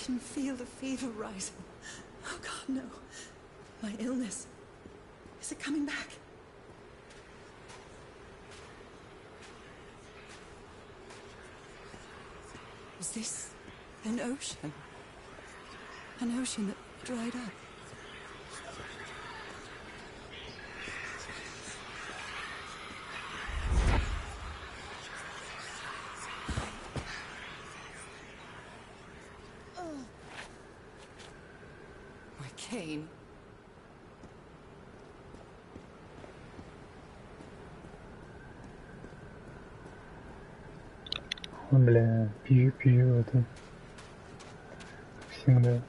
can feel the fever rising. Oh God, no. My illness. Is it coming back? Is this an ocean? An ocean that dried up? My cane. Бля, пью это. Всегда.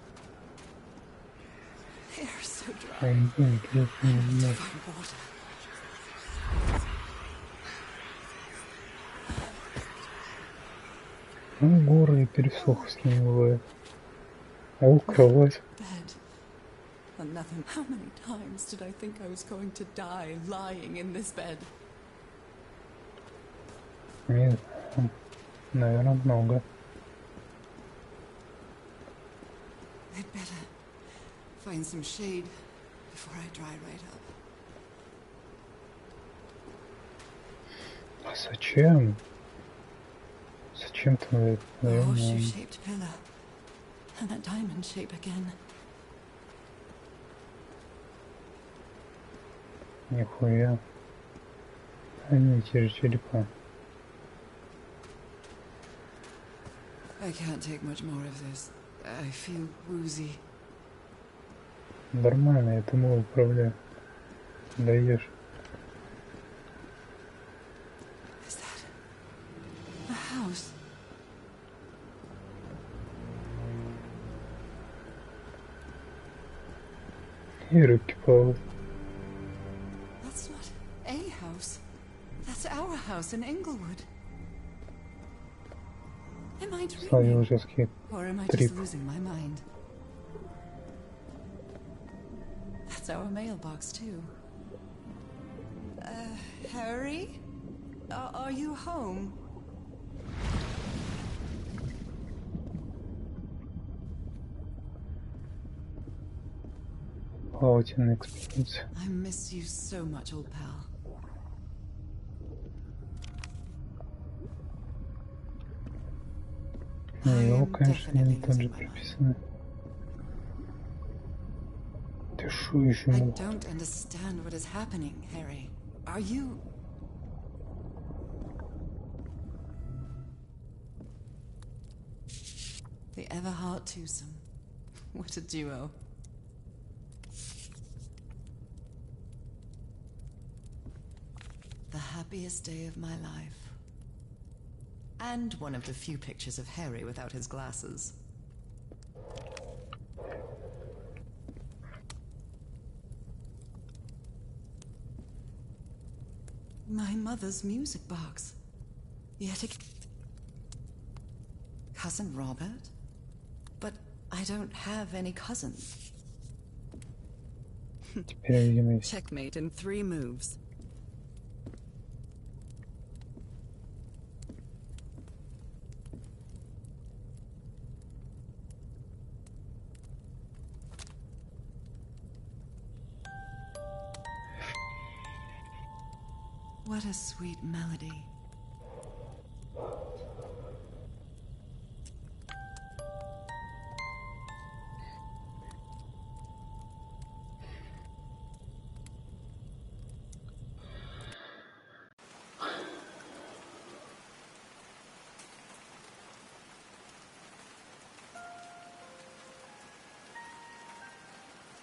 They are so dry. А не знаю, интересно, не знаю. Divine water. Ну, горы и пересох с ними бывает. А кровать. Bed. Another. How many times did I think I was going to die lying in this bed? Не знаю. Наверное, много. I'd better find some shade before I dry right up. А зачем? Зачем ты, A наверное, horseshoe-shaped pillar. And that diamond shape again. нихуя? Они те же черепа. I can't take much more of this. I feel woozy. Нормально, я тобой управляю. Даешь. Is that a house? И рыбки плавают. That's not a house. That's our house in Englewood. Am I dreaming? Сладиловский Or am I трип. just losing my mind? That's our mailbox, too. Harry? Are you home? Плавательная экспедиция. I miss you so much, old pal. Ну, I его, am конечно, definitely не так же losing my mind. прописано. Ты шо еще I мог? don't understand what is happening, Harry. Are you... The Everhart twosome. What a duo. The happiest day of my life. And one of the few pictures of Harry without his glasses. My mother's music box. Yet again. Cousin Robert? But I don't have any cousins. Теперь, видимо, есть. Checkmate in 3 moves. What a sweet melody.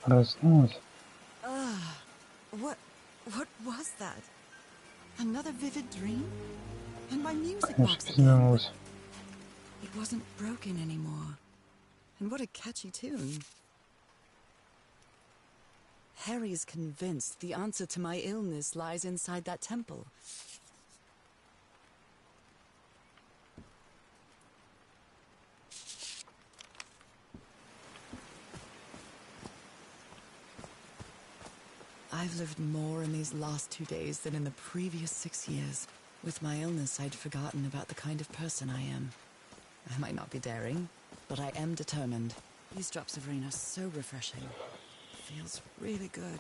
Проснулась. What was that? Another vivid dream? And my music Конечно, box again. проснулась. It wasn't broken anymore. And what a catchy tune. Harry's convinced the answer to my illness lies inside that temple. I've lived more in these last 2 days than in the previous 6 years. With my illness, I'd forgotten about the kind of person I am. I might not be daring, but I am determined. These drops of rain are so refreshing. Feels really good.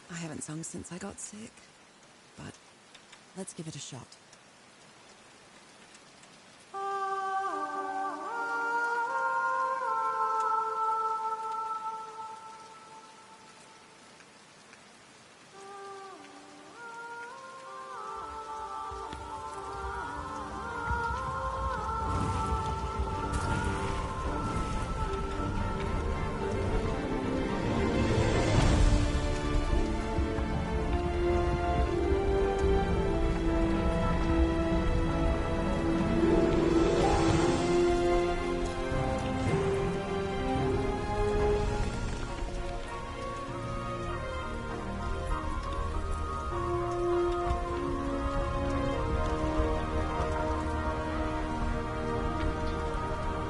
I haven't sung since I got sick, but let's give it a shot.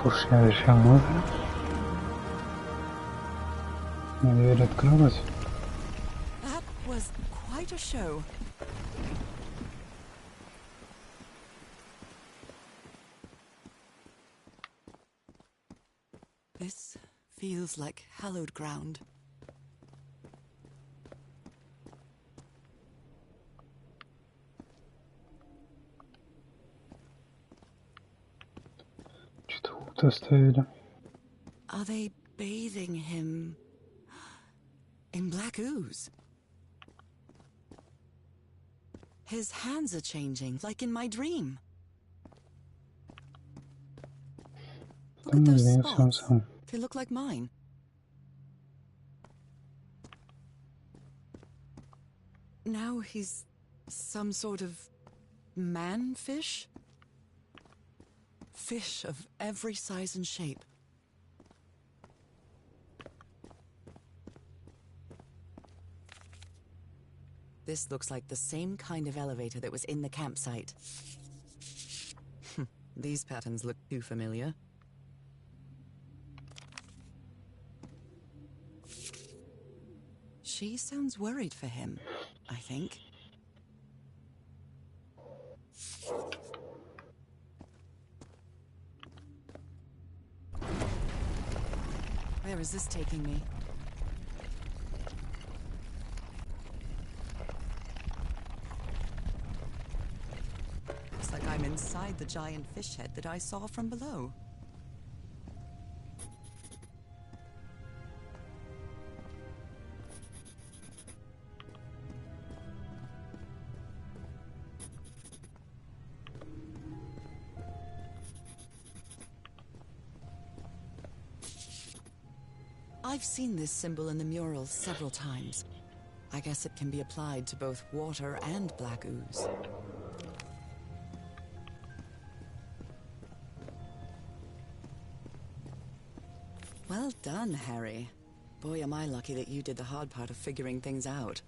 Поршня решала. Дверь открылась. That was quite a show. This feels like hallowed ground. Что-то вот оставили. Are they bathing him in black ooze? His hands are changing, like in my dream. Look at those spots. They look like mine. Now he's some sort of man-fish? Fish of every size and shape. This looks like the same kind of elevator that was in the campsite. These patterns look too familiar. She sounds worried for him, I think. Where is this taking me? Looks like I'm inside the giant fish head that I saw from below. I've seen this symbol in the murals several times. I guess it can be applied to both water and black ooze. Well done, Harry. Boy, am I lucky that you did the hard part of figuring things out.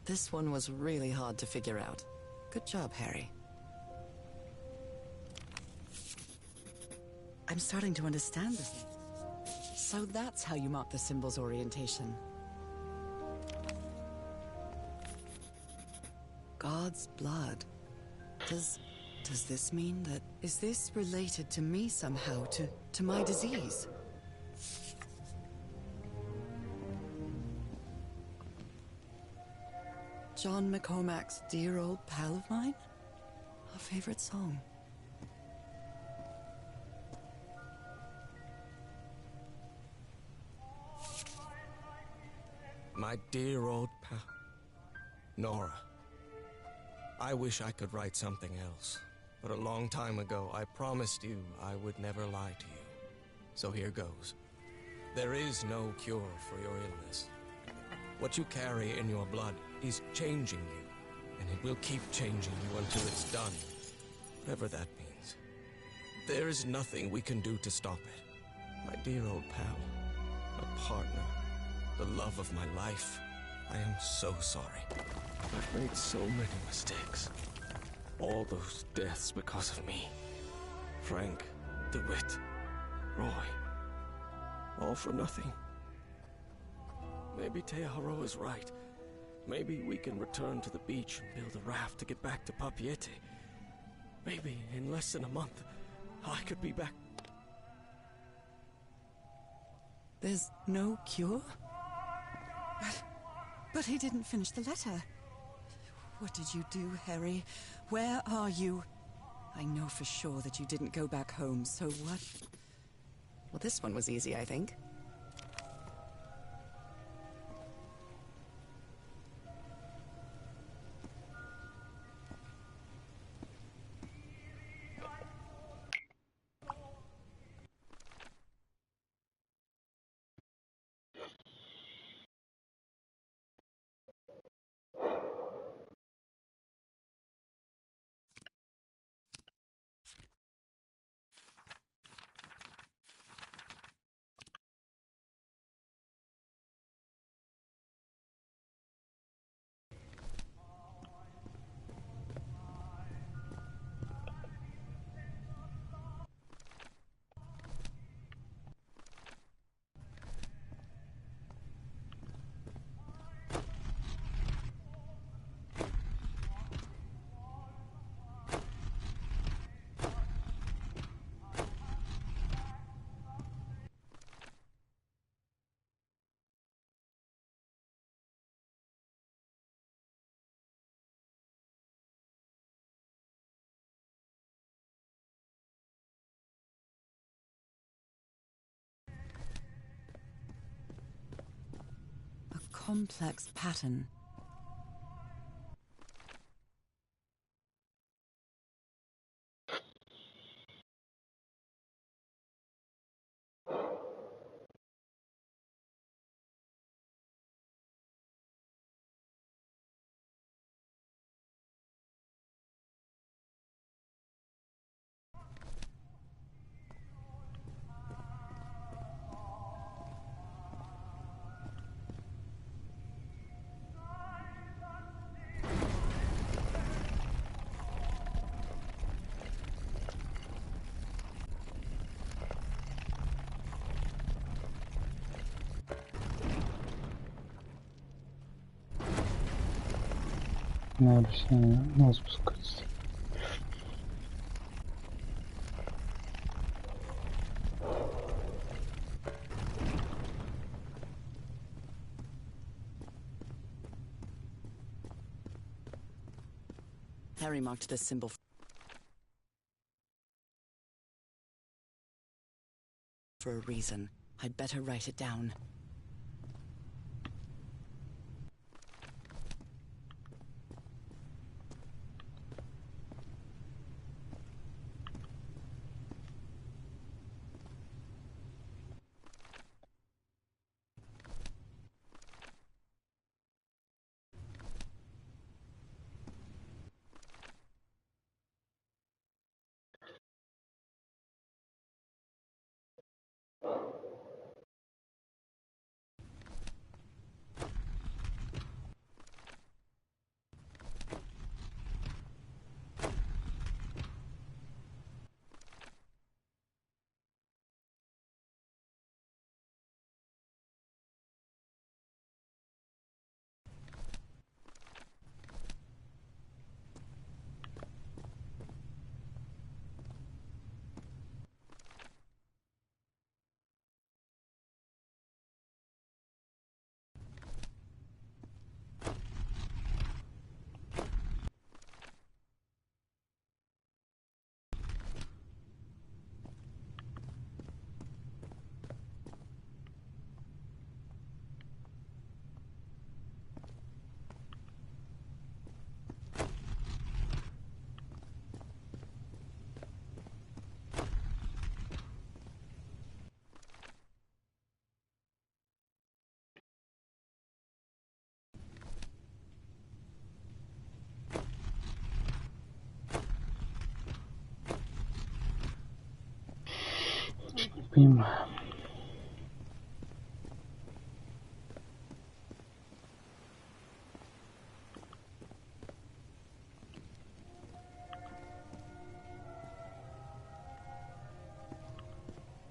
This one was really hard to figure out. Good job, Harry. I'm starting to understand this. So that's how you mark the symbol's orientation. God's blood. Does this mean that... Is this related to me somehow, to my disease? John McCormack's Dear Old Pal of Mine? A favorite song. My dear old pal, Nora. I wish I could write something else. But a long time ago, I promised you I would never lie to you. So here goes. There is no cure for your illness. What you carry in your blood is changing you, and it will keep changing you until it's done, whatever that means. There is nothing we can do to stop it. My dear old pal, my partner, the love of my life, I am so sorry. I've made so many mistakes. All those deaths because of me. Frank, DeWitt, Roy. All for nothing. Maybe Teodoro is right. Maybe we can return to the beach and build a raft to get back to Papeete. Maybe in less than a month, I could be back. There's no cure? But he didn't finish the letter. What did you do, Harry? Where are you? I know for sure that you didn't go back home, so what? Well, this one was easy, I think. A complex pattern. Надо спускаться. Harry marked this symbol for a reason. I'd better write it down. понимаю.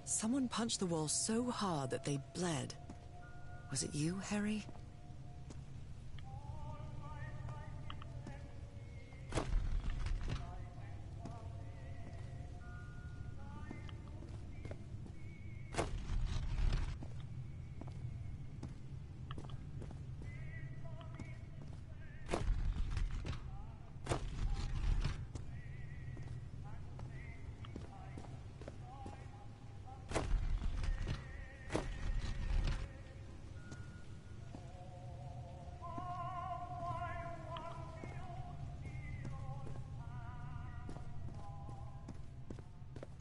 Someone punched the wall so hard that they bled. Was it you, Harry?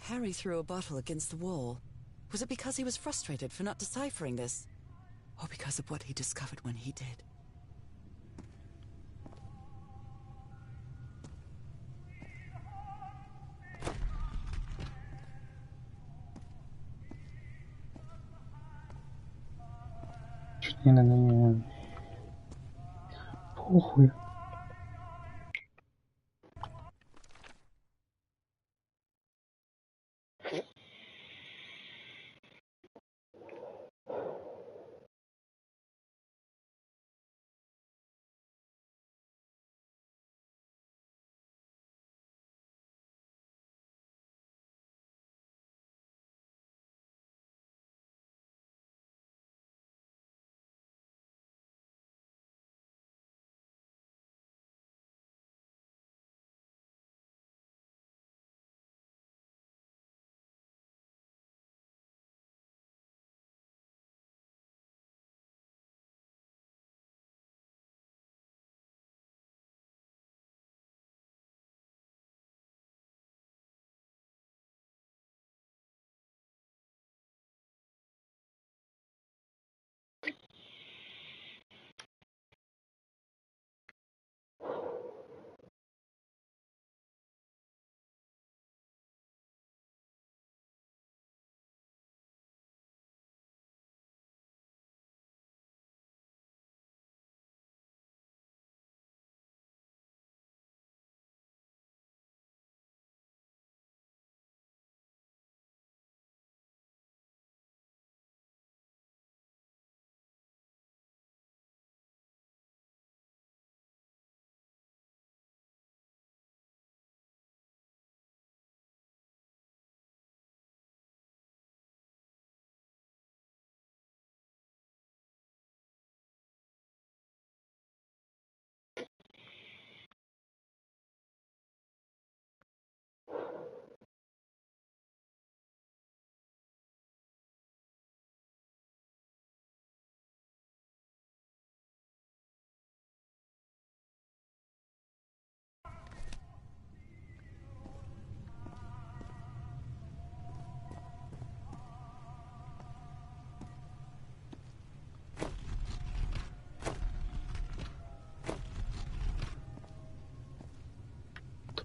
Harry threw a bottle against the wall. Was it because he was frustrated for not deciphering this? Or because of what he discovered when he did? Чуть не надо не... Похуй.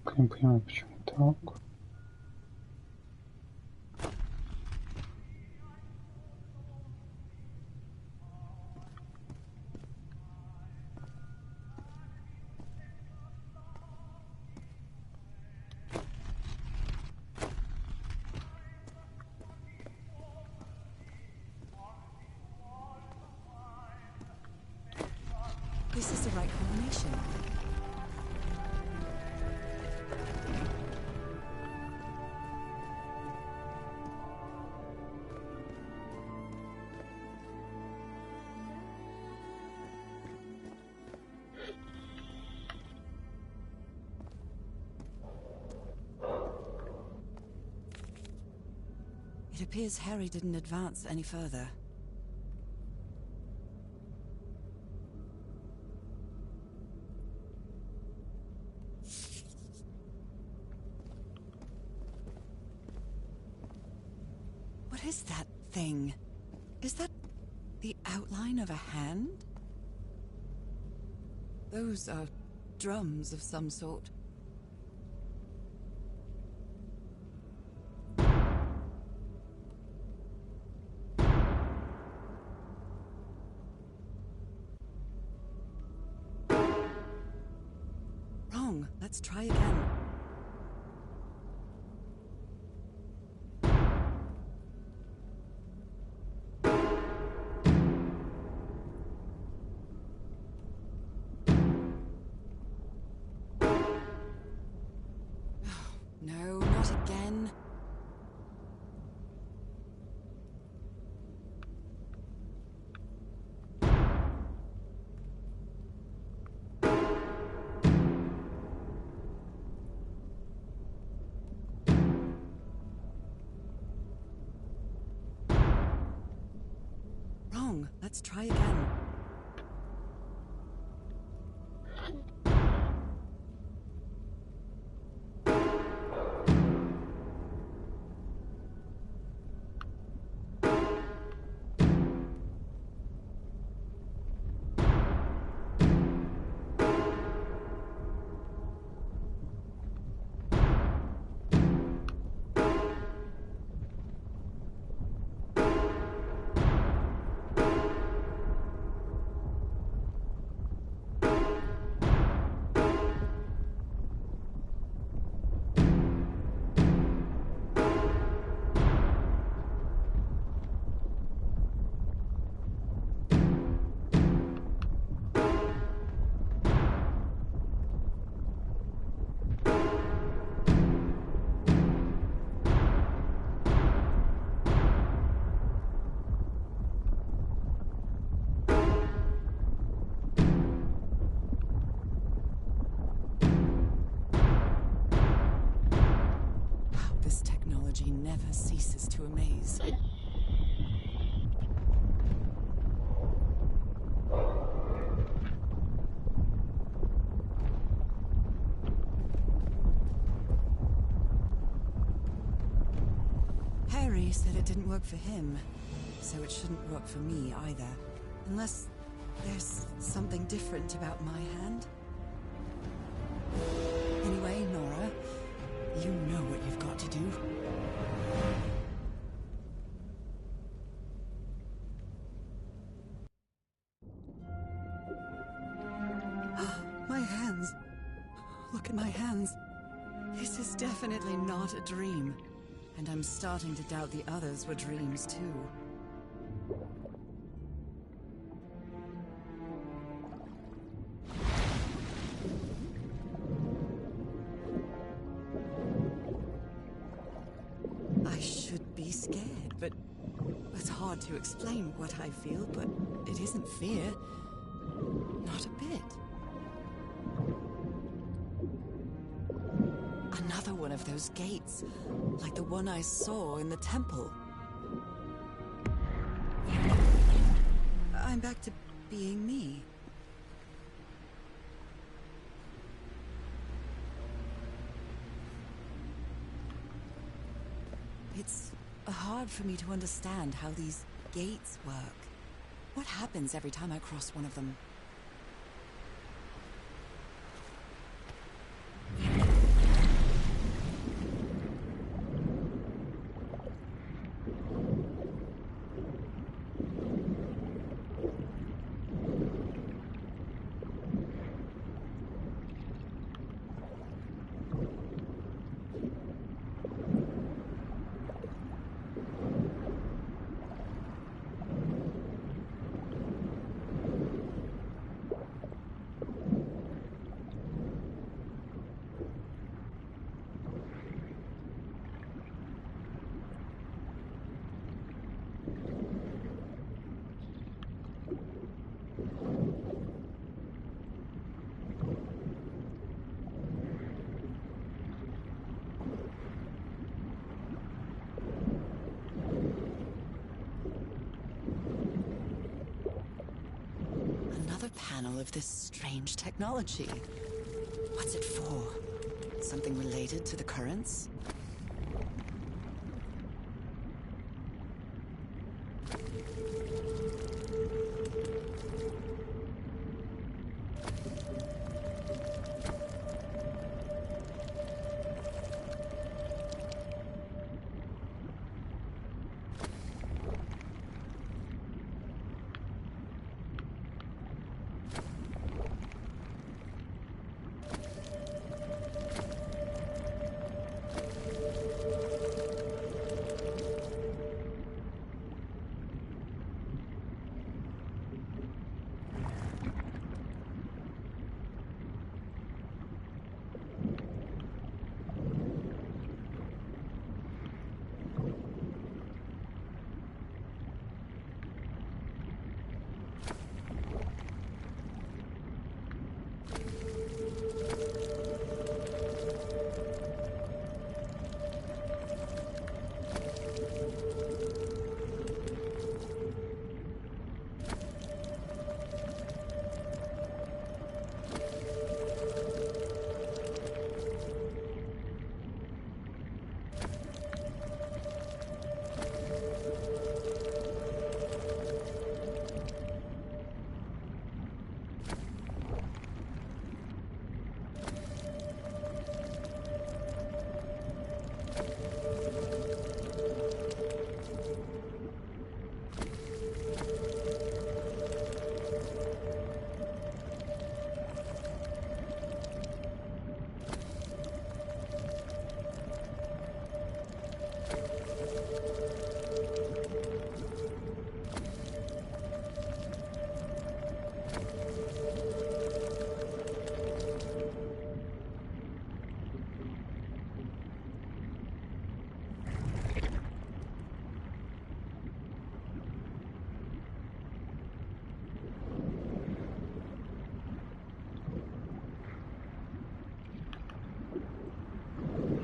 Только не понимаю, почему так. This is the right combination. It appears Harry didn't advance any further. What is that thing? Is that the outline of a hand? Those are drums of some sort. Wrong. Let's try again. No, not again. Wrong. Let's try again. This technology never ceases to amaze. Harry said it didn't work for him, so it shouldn't work for me either. Unless there's something different about my hand. Anyway, Nora, you know what you've got to do. My hands. Look at my hands. This is definitely not a dream. And I'm starting to doubt the others were dreams too. I should be scared, but it's hard to explain what I feel, but it isn't fear. Not a bit. Another one of those gates, like the one I saw in the temple. I'm back to being me. It's hard for me to understand how these gates work. What happens every time I cross one of them? Panel of this strange technology. What's it for? Something related to the currents?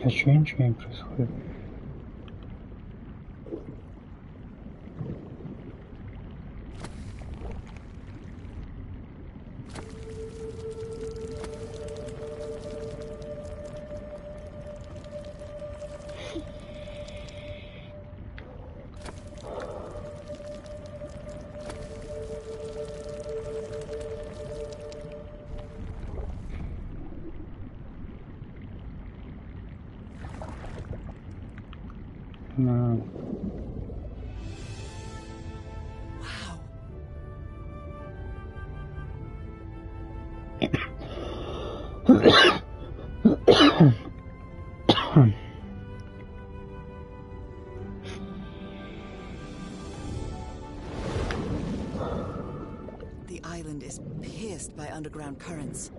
А чё ничего не происходит? Wow. The island is pierced by underground currents.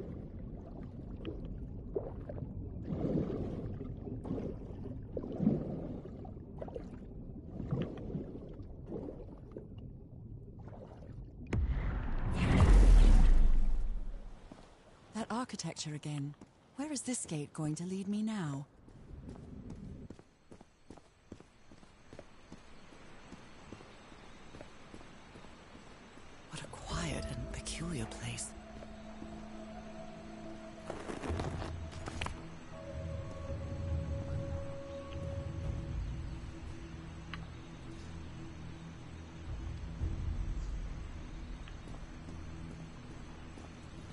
That architecture again. Where is this gate going to lead me now? What a quiet and peculiar place.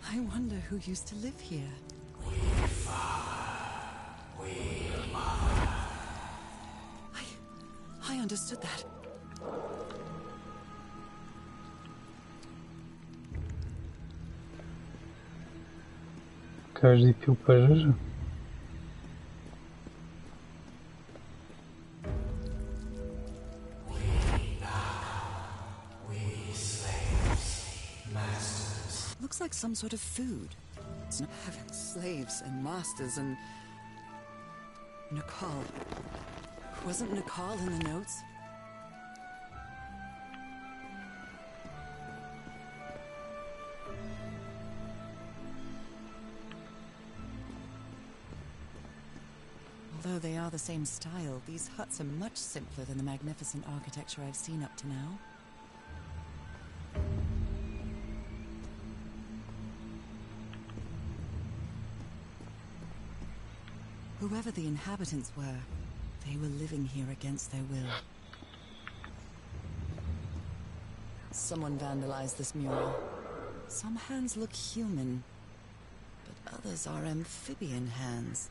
I wonder who used to live here. I understood that. Каждый пил пожиже. Looks like some sort of food. It's not having slaves and masters and... Nicole. Wasn't Nicole in the notes? Although they are the same style, these huts are much simpler than the magnificent architecture I've seen up to now. Whoever the inhabitants were, they were living here against their will. Someone vandalized this mural. Some hands look human, but others are amphibian hands.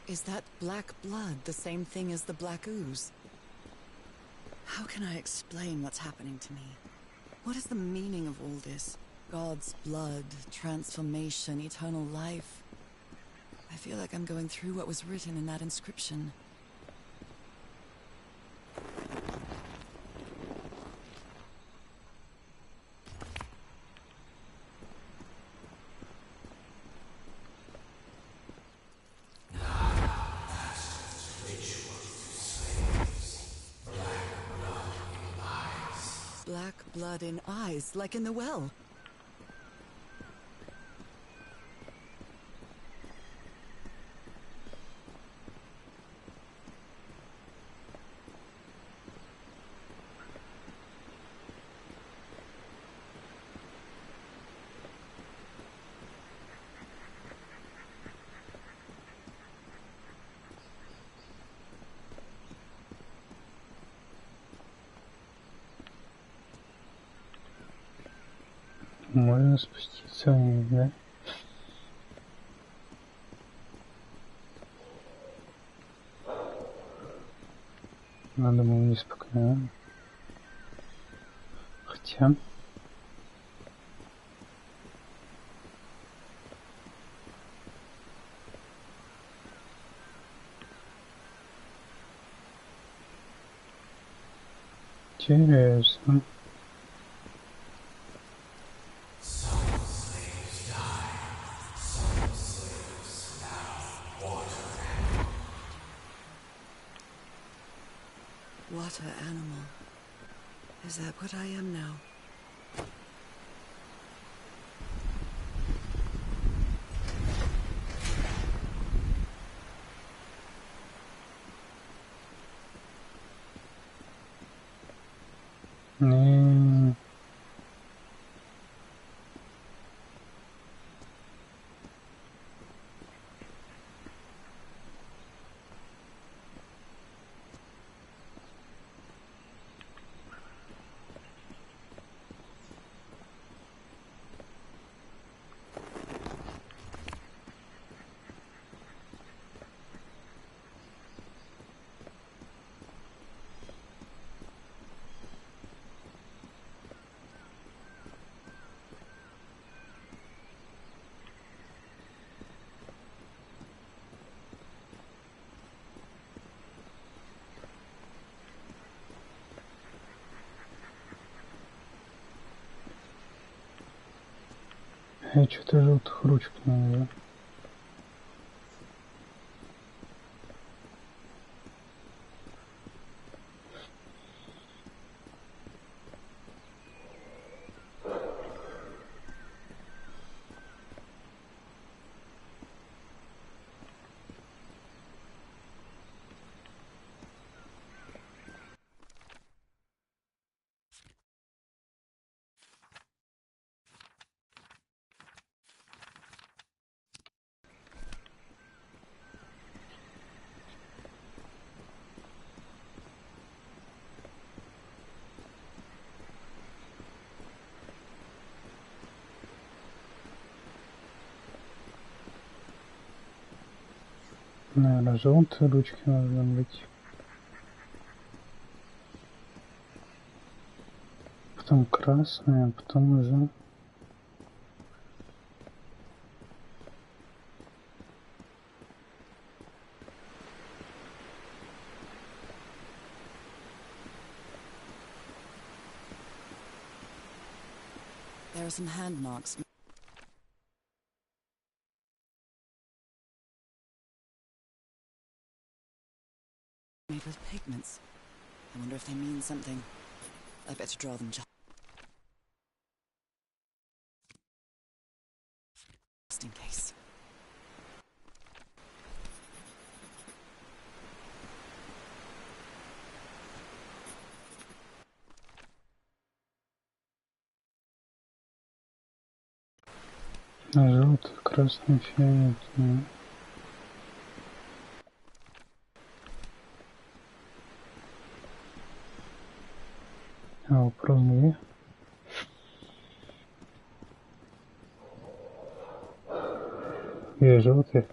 Is that black blood the same thing as the black ooze? How can I explain what's happening to me? What is the meaning of all this? God's blood, transformation, eternal life. I feel like I'm going through what was written in that inscription. Black blood in eyes, like in the well. Можно спуститься вниз, да? Надо было вниз по каналу. Хотя... Интересно. Water animal. Is that what I am now? Не. Я что-то желтых ручек не вижу. Наверное, желтые ручки должны быть. Потом красные, а потом уже... There are some hand marks made with pigments. I wonder if they mean something. I better draw them just in case. Желтый, красный, фиолетовый. А вопрос где? Где желтый?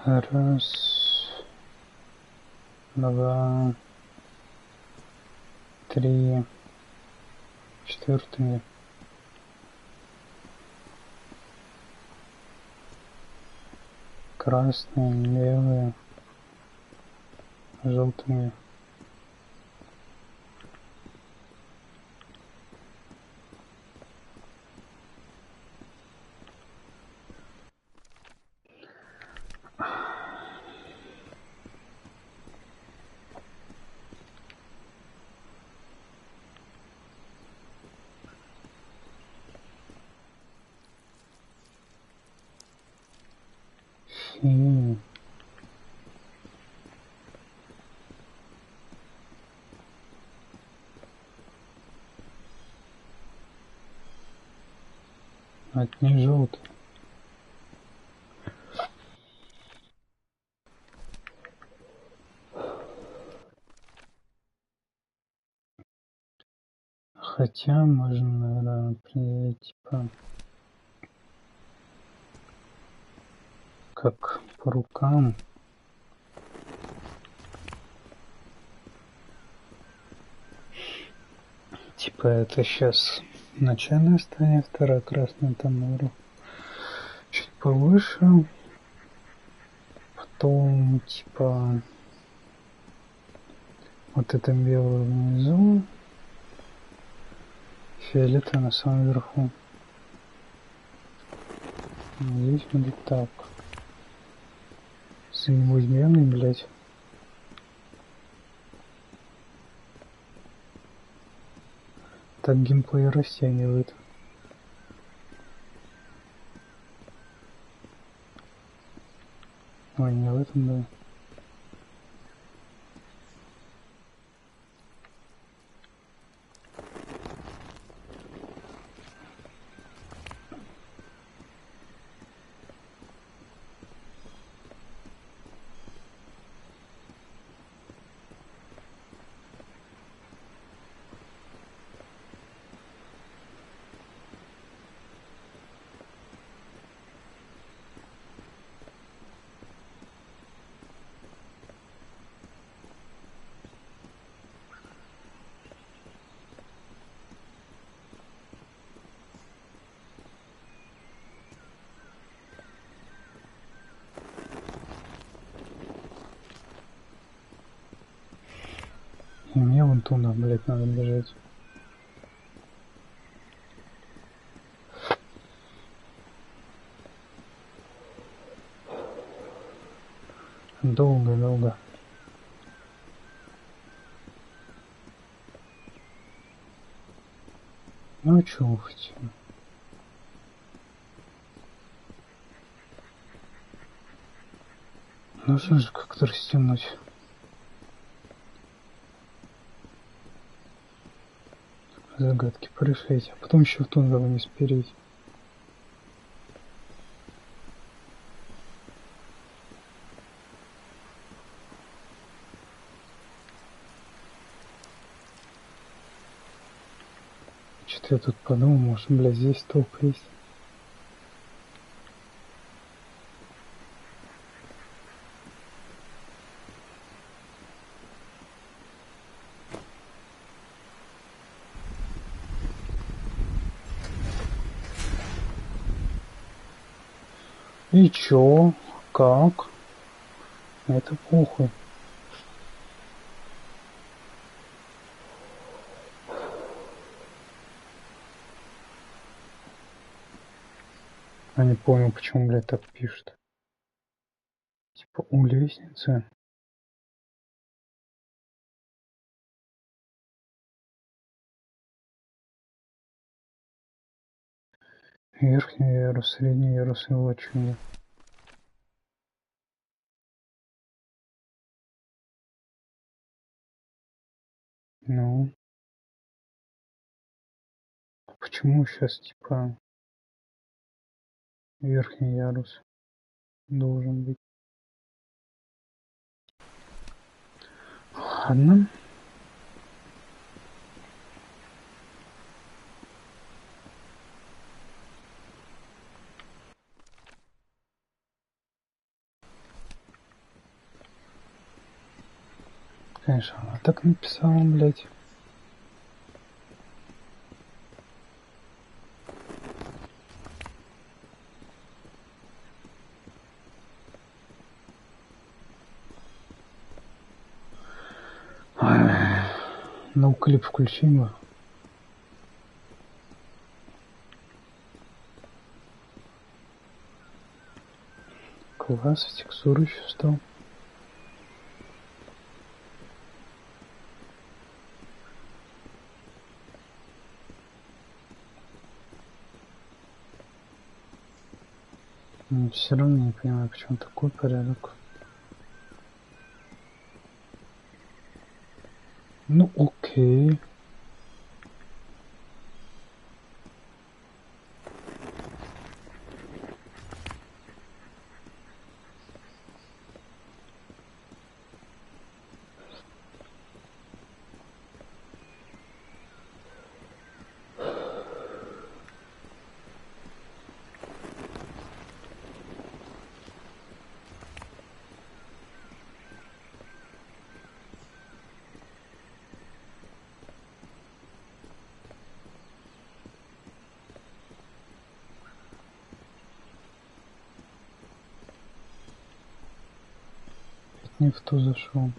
Раз, два, три, четвертый. Красные, белые, желтые. А это не желтый. Хотя можно, наверное, типа как по рукам. Типа это сейчас начальная стадия, вторая красная там наверху. Чуть повыше. Потом типа вот это белое внизу. Фиолетовый на самом верху. Здесь будет так. Что-нибудь белый, блядь. Так геймплей растягивает. Ой, не в этом, да. И мне вон туда, блядь, надо бежать. Долго. Ну чё вы хотите? Нужно же как-то растянуть. Загадки порешать, а потом еще в тундру не спереть. Что-то я тут подумал, может, блядь, здесь топ есть. И чё? Как? Это похуй. Я не понял, почему, блядь, так пишет. Типа у лестницы. Верхний ярус, средний ярус и лачуга. Ну. Почему сейчас, типа, верхний ярус должен быть? Ладно. Конечно, она так написала, блядь. Ну, клип включим его. Класс, текстуру еще встал. Все равно не понимаю, почему такой порядок. Ну, окей. Не в ту зашел.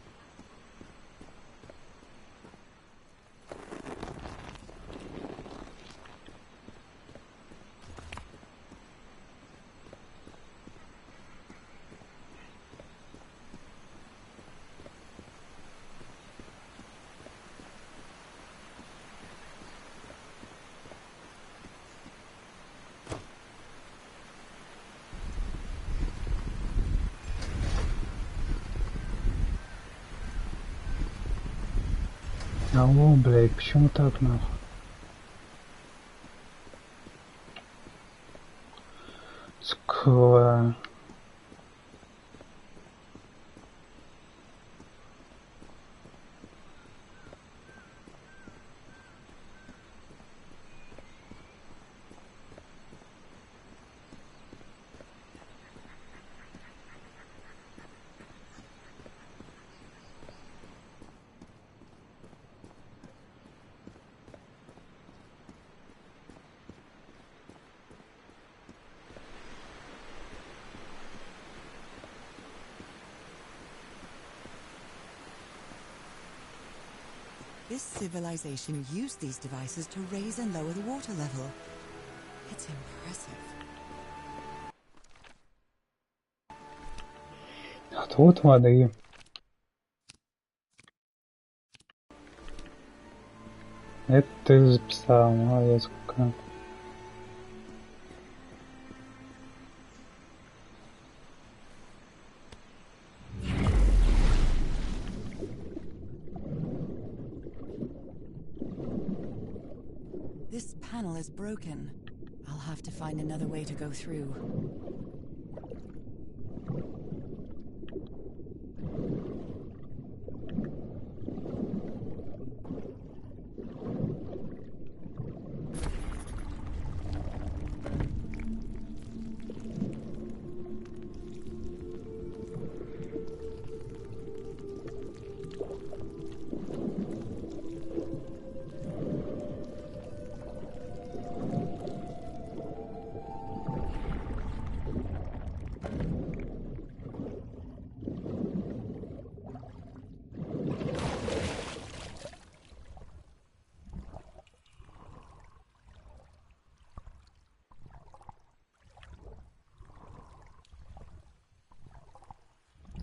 Алло, блядь, почему так нахуй? Сква. This civilization used these devices to raise and lower the water level. It's impressive. Отвод воды. Это ты записал, молодец какая. This panel is broken. I'll have to find another way to go through.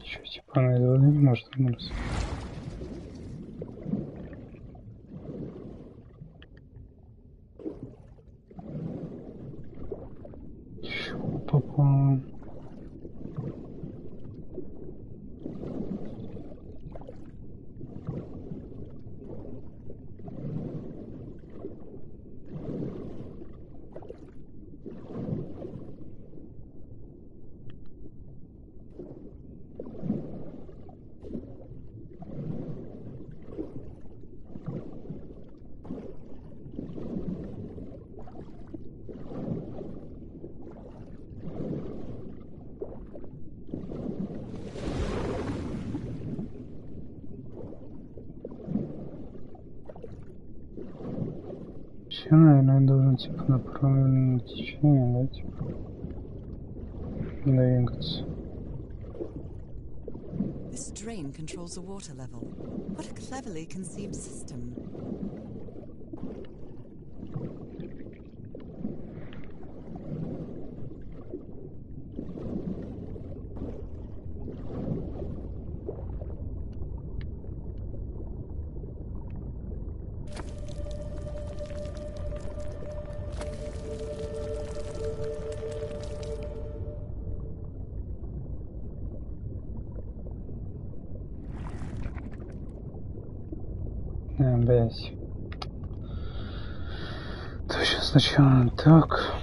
Еще типа на из воды может вымраться. Чего попало? Все, наверное, должен типа направленное течение, да, типа двигаться. This drain controls the water level. What a cleverly conceived system. Блять. Точно сначала так.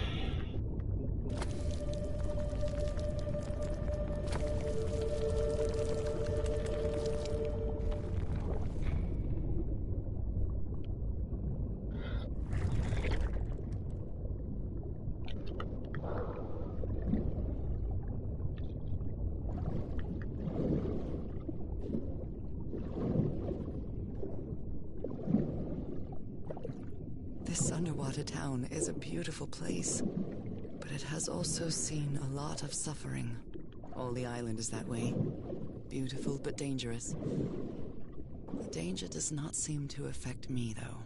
This underwater town is a beautiful place, but it has also seen a lot of suffering. All the island is that way. Beautiful but dangerous. The danger does not seem to affect me, though.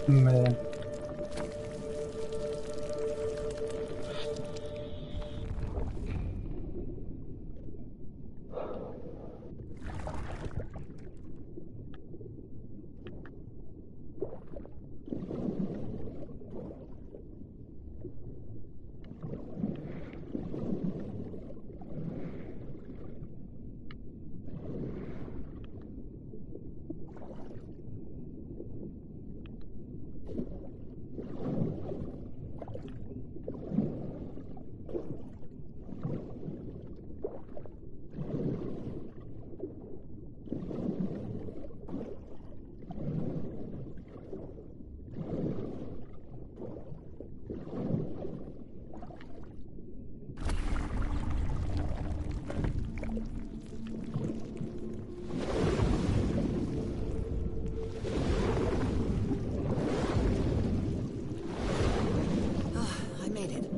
Блин. I made it.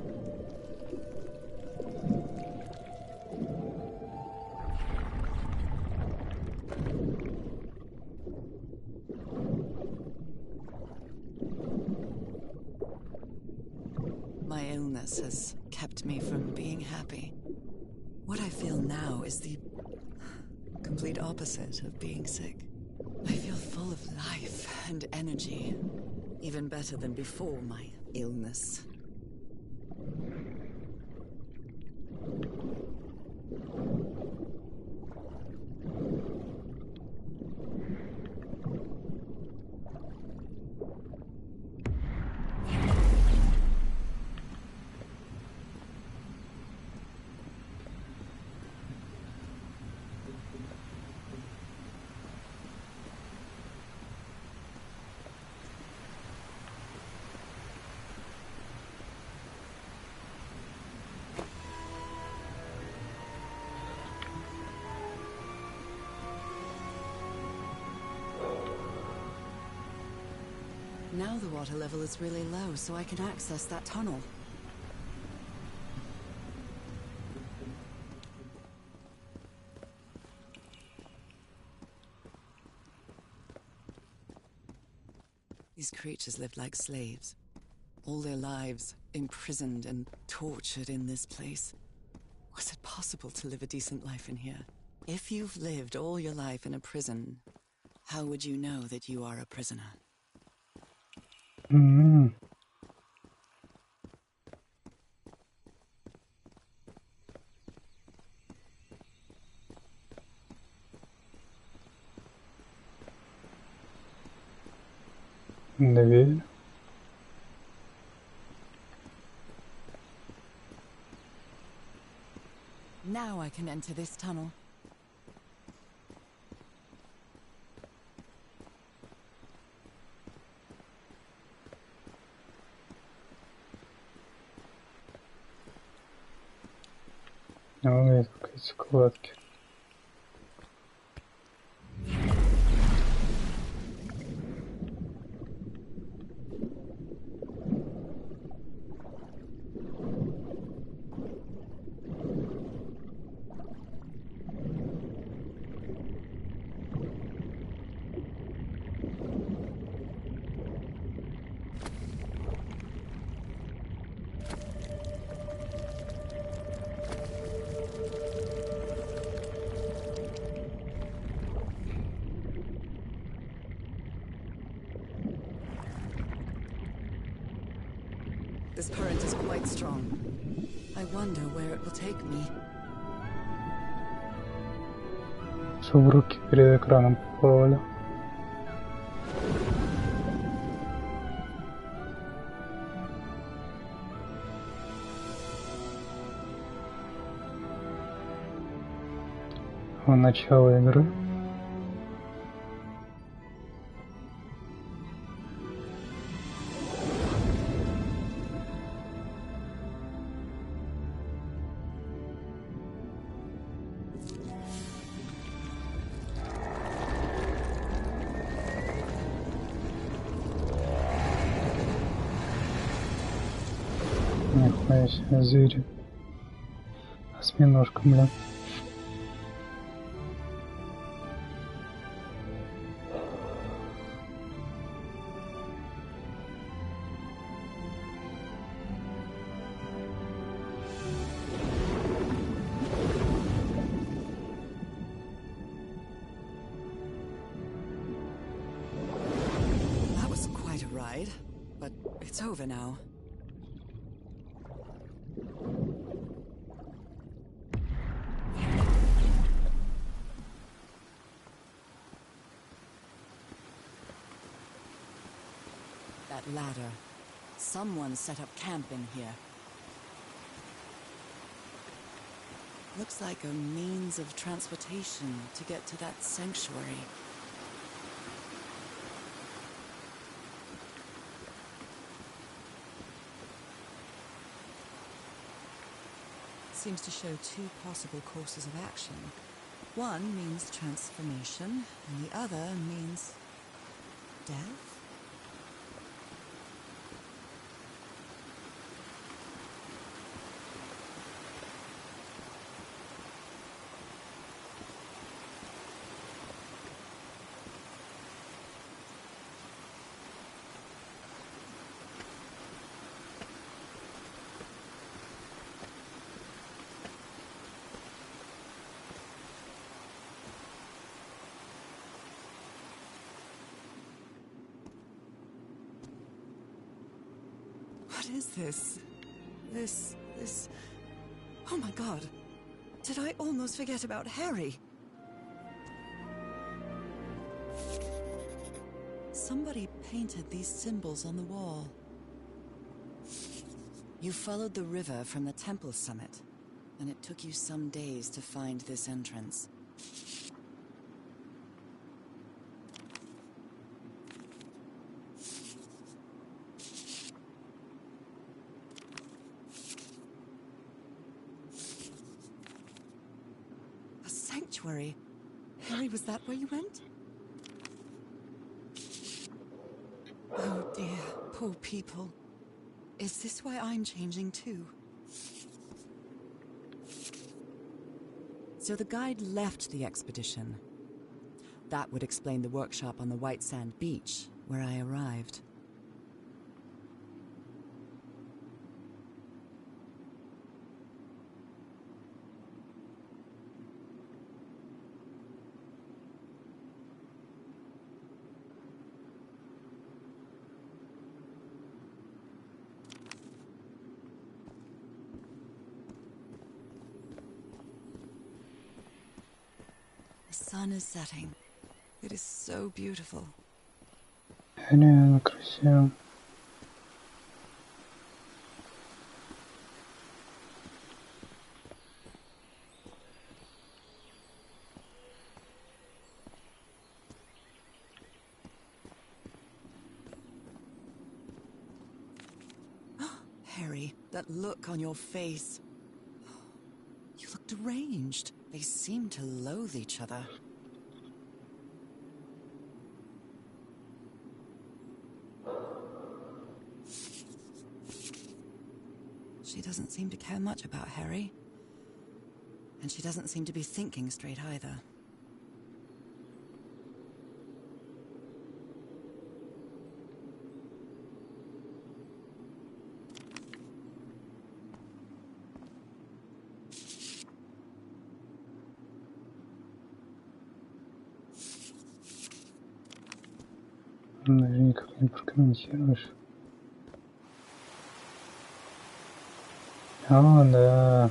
My illness has kept me from being happy. What I feel now is the complete opposite of being sick. I feel full of life and energy, even better than before my illness. Now the water level is really low, so I can access that tunnel. These creatures lived like slaves. All their lives imprisoned and tortured in this place. Was it possible to live a decent life in here? If you've lived all your life in a prison, how would you know that you are a prisoner? Дверь. Now I can enter this tunnel. Вот есть какие-то складки. This current is quite strong. I wonder where it will take me. Все в руки перед экраном попало. Начало игры. Нихуя себе, звери. Осьминожка, блин. That was quite a ride, but it's over now. That ladder. Someone set up camp in here. Looks like a means of transportation to get to that sanctuary. Seems to show two possible courses of action. One means transformation, and the other means death? What is this? This... Oh my god. Did I almost forget about Harry? Somebody painted these symbols on the wall. You followed the river from the temple summit, and it took you some days to find this entrance. Sanctuary. Harry, was that where you went? Oh dear, poor people. Is this why I'm changing too? So the guide left the expedition. That would explain the workshop on the White Sand Beach, where I arrived. The sun is setting. It is so beautiful. Реально красиво. Harry, that look on your face. You look deranged. They seem to loathe each other. She doesn't seem to care much about Harry. And she doesn't seem to be thinking straight either. Даже никак не прокомментируешь. О, да.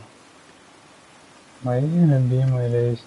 Мои любимые лестницы.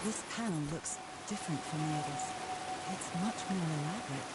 This panel looks different from the others. It's much more elaborate.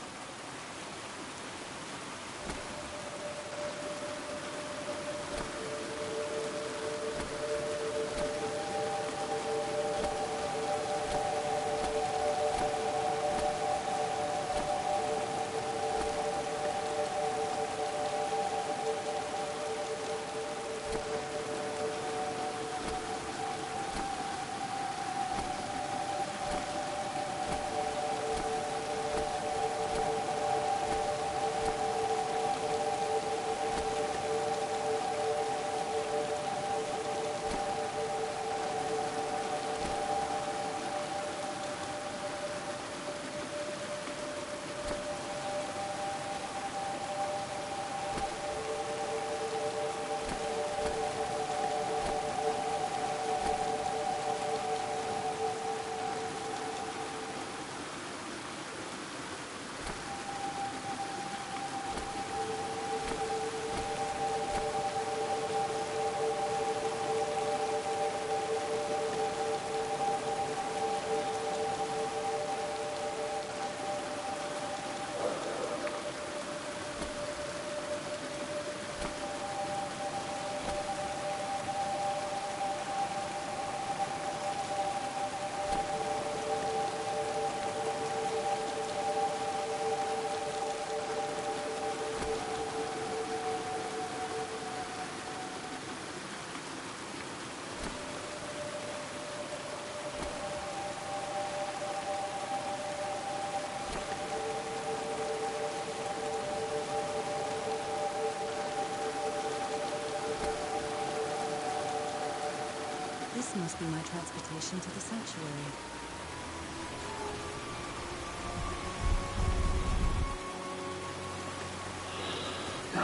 This must be my transportation to the sanctuary.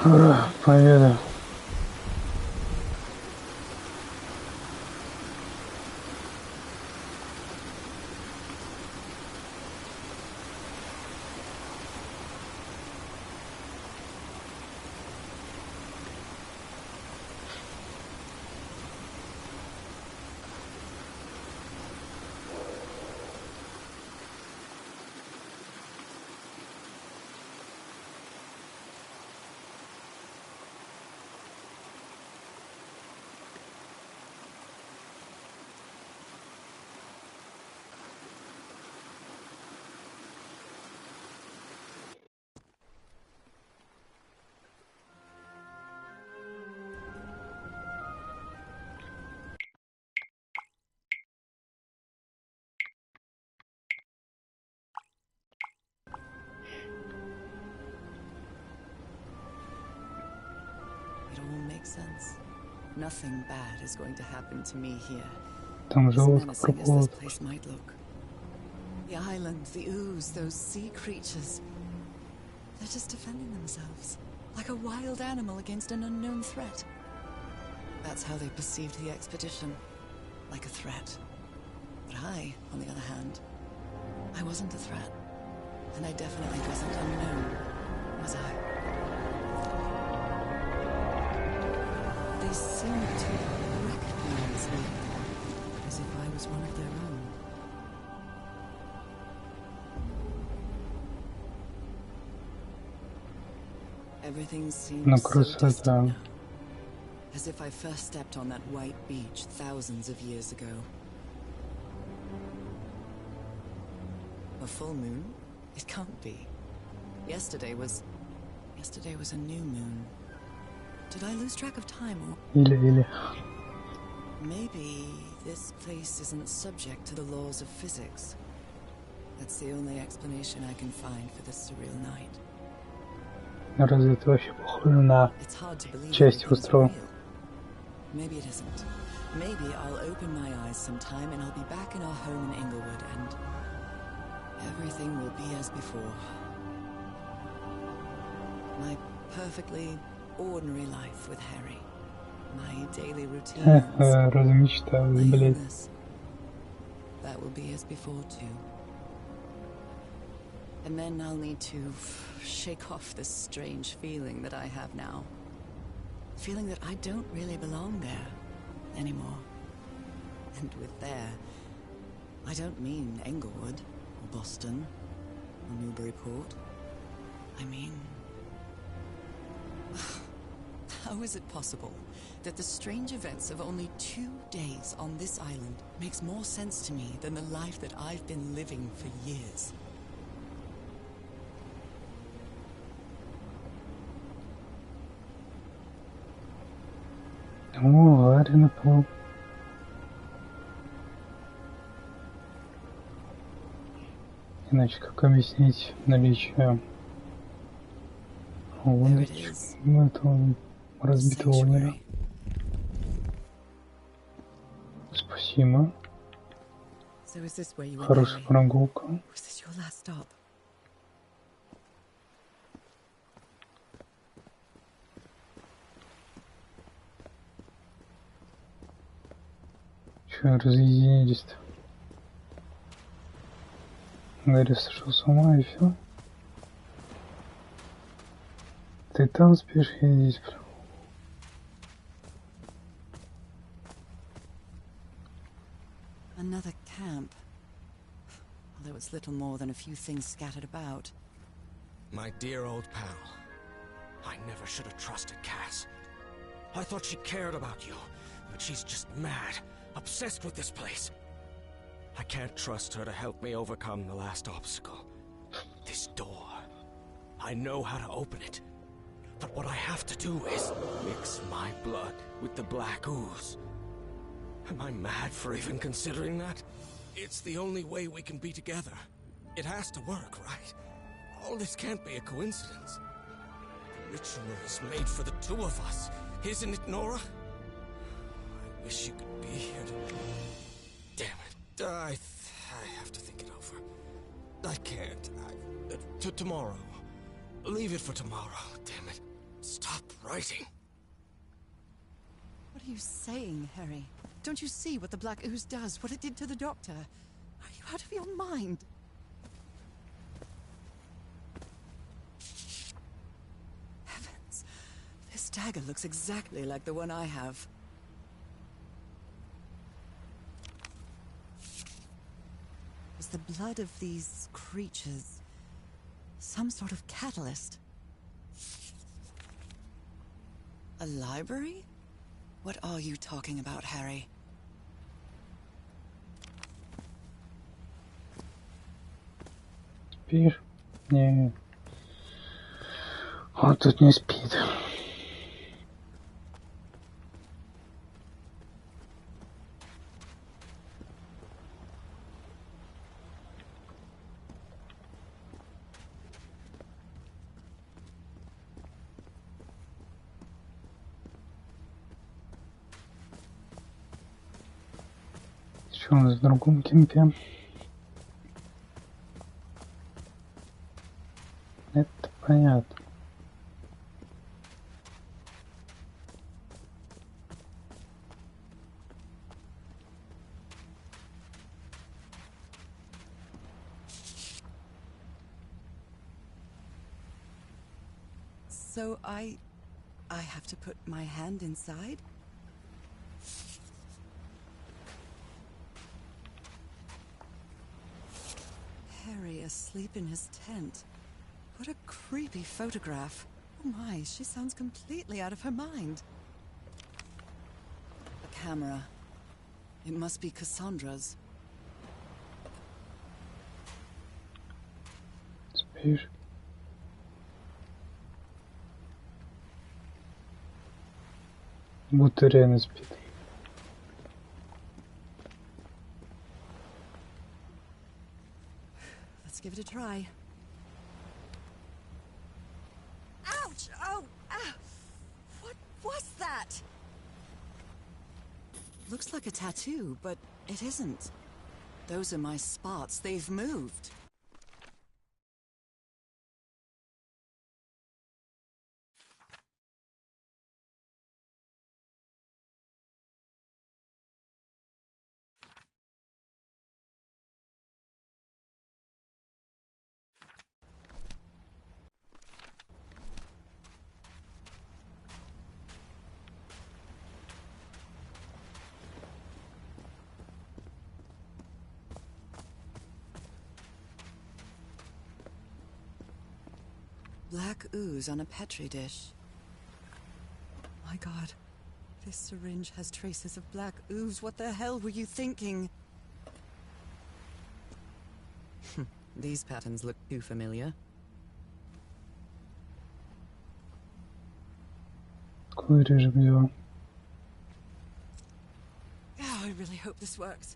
Ура, победа. It all makes sense. Nothing bad is going to happen to me here. Там As желудка menacing as this проплывут. place might look. The island, the ooze, those sea creatures. They're just defending themselves. Like a wild animal against an unknown threat. That's how they perceived the expedition. Like a threat. But I, on the other hand, I wasn't a threat. And I definitely wasn't unknown, was I? They seemed to recognize me, as if I was one of their own. Everything seems Ну, so distant красота. now. As if I first stepped on that white beach thousands of years ago. A full moon? It can't be. Yesterday was a new moon. Did I lose track of time, or Или. maybe this place isn't subject to the laws of physics? That's the only explanation I can find for this surreal night. Разве это вообще похоже на It's hard to believe часть everything's острова? real. Maybe it isn't. Maybe I'll open my eyes sometime and I'll be back in our home in Inglewood and everything will be as before. My perfectly ordinary life with Harry. My daily routines. Разве мечталось, My блядь. illness. That will be as before too. And then I'll need to shake off this strange feeling that I have now. Feeling that I don't really belong there anymore. And with there, I don't mean Englewood, or Boston, or Newburyport. I mean... How is it possible that the strange events of only 2 days on this island makes more sense to me than the life that I've been living for years? О, Ларри наплыл. Иначе как объяснить наличие лодочек этого разбитого лайнера? Sanctuary. Спасибо. So is this where you went, Хорошая Harry? прогулка. Was this your last stop? Че, разъединились-то? Гарри сошел с ума и все. Ты там спишь, я здесь сплю. Another camp. Although it's little more than a few things scattered about. My dear old pal. I never should have trusted Cass. I thought she cared about you, but she's just mad, obsessed with this place. I can't trust her to help me overcome the last obstacle. This door. I know how to open it. But what I have to do is mix my blood with the black ooze. Am I mad for even considering that? It's the only way we can be together. It has to work, right? All this can't be a coincidence. The ritual is made for the two of us, isn't it, Nora? I wish you could be here to... Damn it. I have to think it over. I can't. Tomorrow. Leave it for tomorrow. Damn it. Stop writing. What are you saying, Harry? Don't you see what the Black Ooze does? What it did to the Doctor? Are you out of your mind? Heavens. This dagger looks exactly like the one I have. Was the blood of these creatures some sort of catalyst? A library? What are you talking about, Harry? Спишь? Не. Он тут не спит. Что у нас в другом кемпе? Это понятно. So I have to put my hand inside? Harry asleep in his tent. What a creepy photograph. Oh my, she sounds completely out of her mind. A camera. It must be Cassandra's. Спишь? Будто реально спит. Let's give it a try. Ouch! Oh! Ah! What was that? Looks like a tattoo, but it isn't. Those are my spots. They've moved. Black ooze on a petri dish. My God, this syringe has traces of black ooze. What the hell were you thinking? These patterns look too familiar. Какой режим взял? Oh, I really hope this works.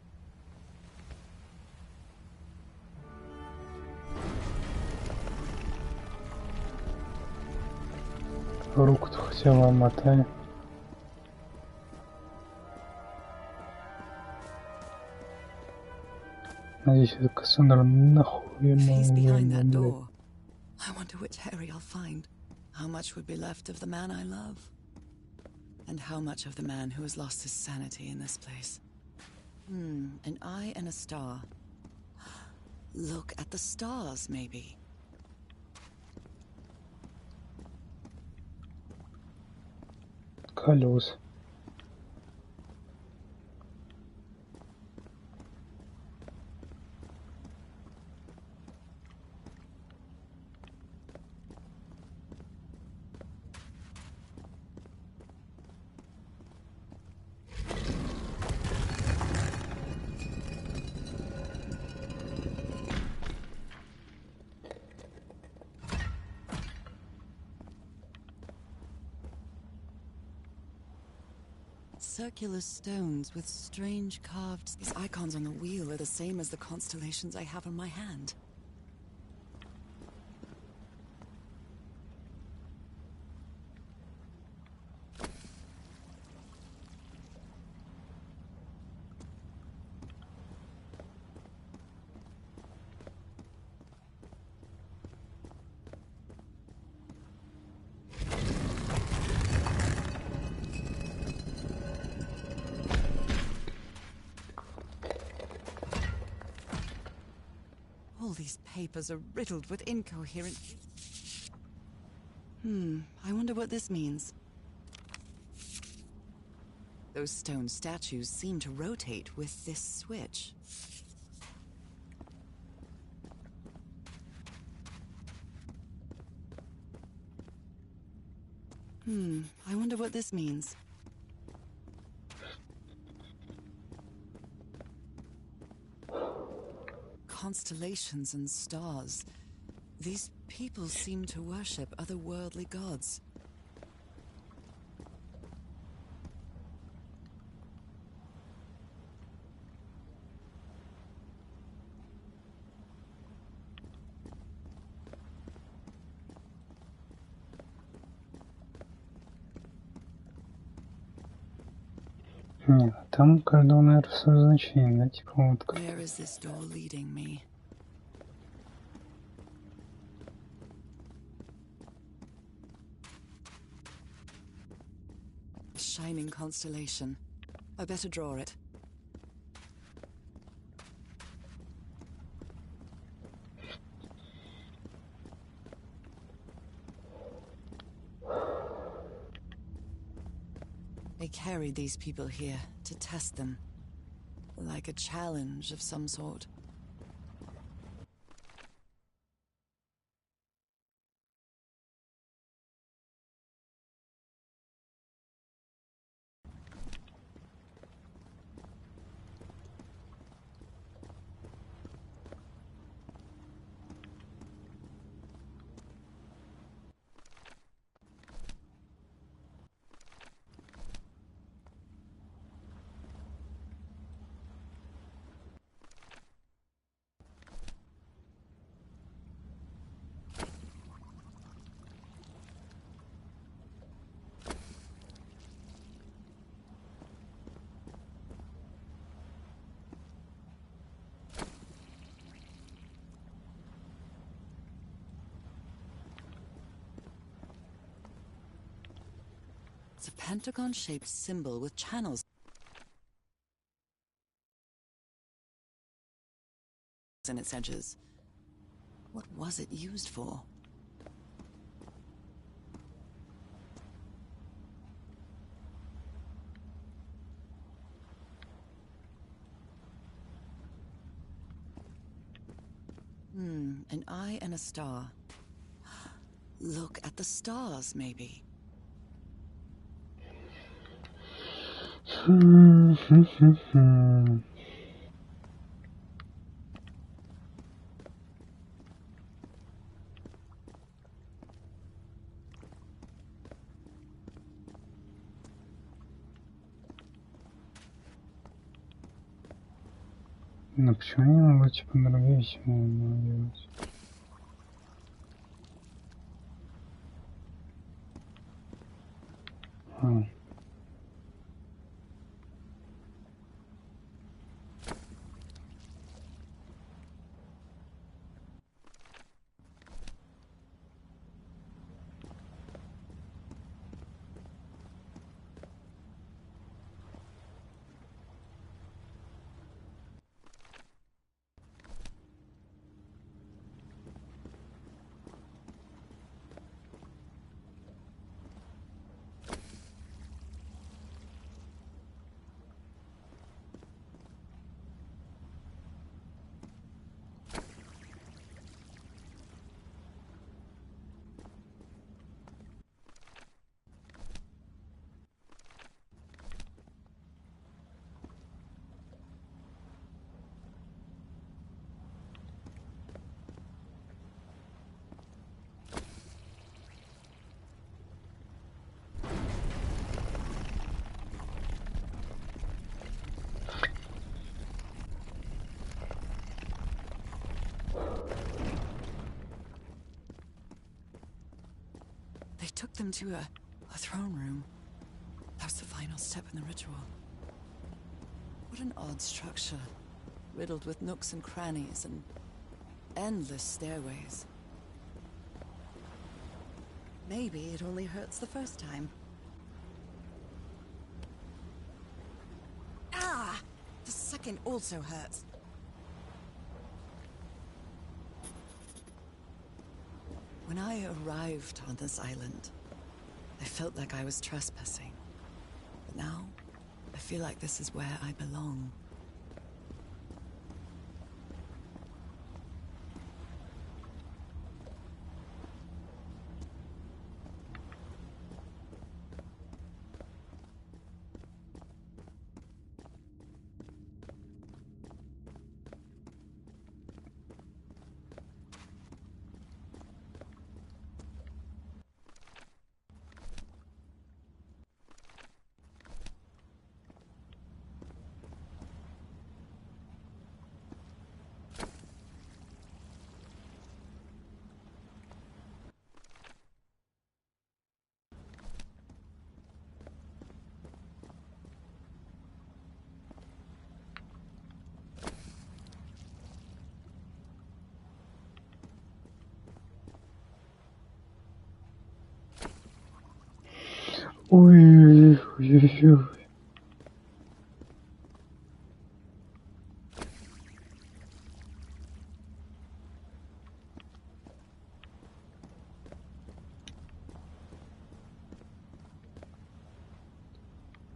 Руку-то хотела мотай. Надеюсь, это Кассандра нахуй He's behind that ему, door. I wonder which Harry I'll find. How much would be left of the man I love? And how much of the man who has lost his sanity in this place? An eye and a star. Look at the stars, maybe. колес. Circular stones with strange carved... These icons on the wheel are the same as the constellations I have on my hand. All these papers are riddled with incoherent... I wonder what this means. Those stone statues seem to rotate with this switch. I wonder what this means. Constellations and stars. These people seem to worship otherworldly gods. Не, там у каждого, наверное, свое значение, да, типа вот как... Where is this door leading me? Shining constellation. I better draw it. They carried these people here to test them. Like a challenge of some sort. It's a pentagon-shaped symbol with channels in its edges. What was it used for? An eye and a star. Look at the stars, maybe. Ну почему я не могу типа другие символы делать? They took them to a throne room. That was the final step in the ritual. What an odd structure. Riddled with nooks and crannies and endless stairways. Maybe it only hurts the first time. Ah! The second also hurts. When I arrived on this island, I felt like I was trespassing. But now, I feel like this is where I belong. Ой-ой-ой-ой.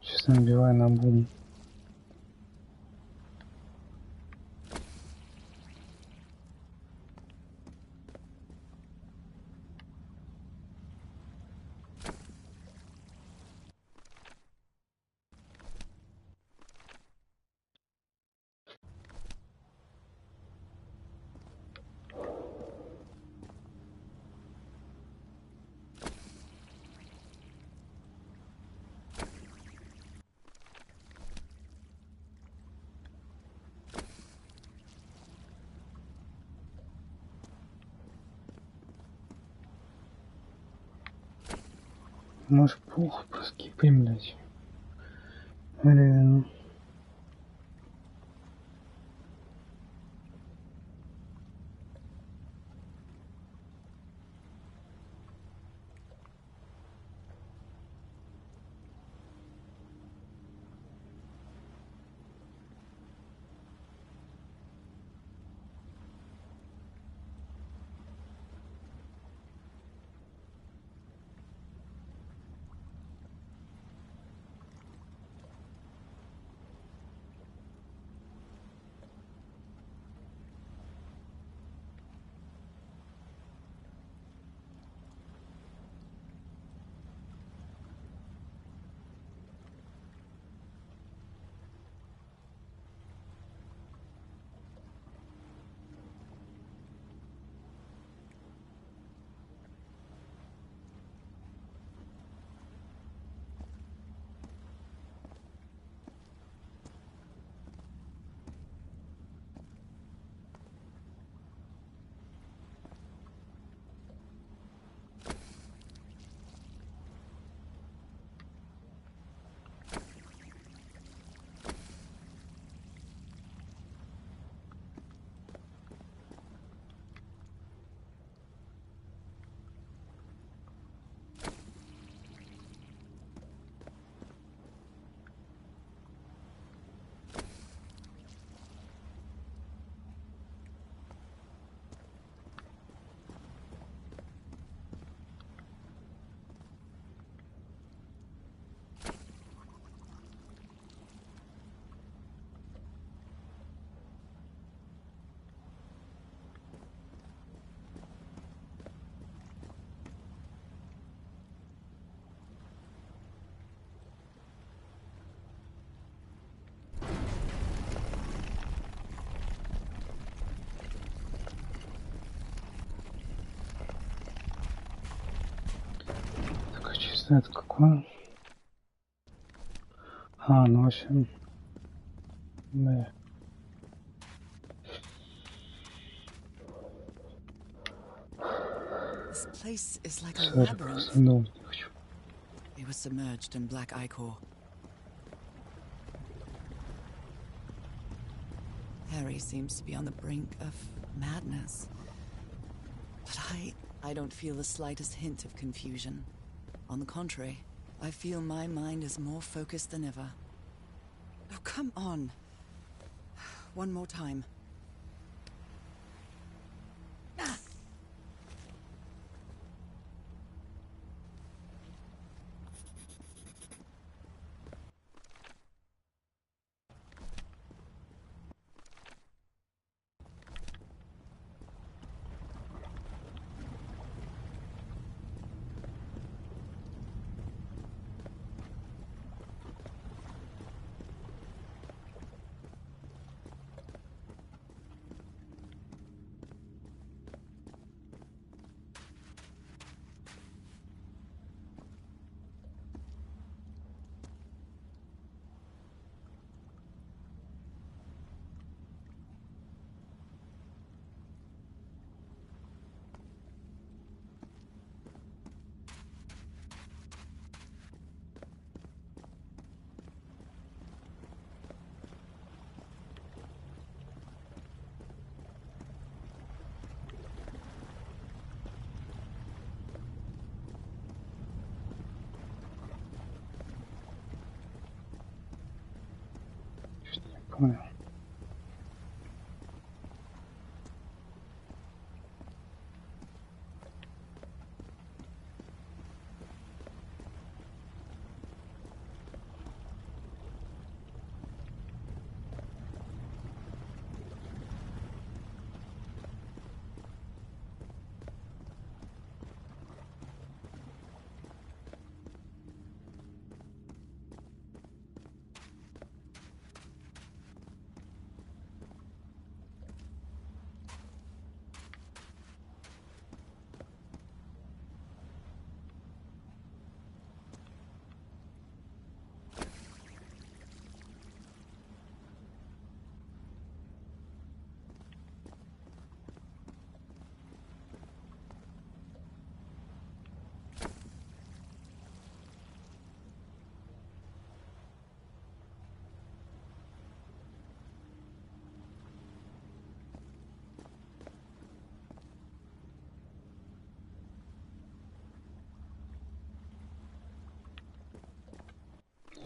Сейчас набиваю на бум. Может, плохо проскипаем, блядь. Реально. Так, честно, это какое? А, ну, в общем... Да. This place is like a Сори, labyrinth. просто думать не хочу. We were submerged in Black Ichor. Harry seems to be on the brink of madness. But I don't feel the slightest hint of confusion. On the contrary, I feel my mind is more focused than ever. Oh, come on. One more time. понял.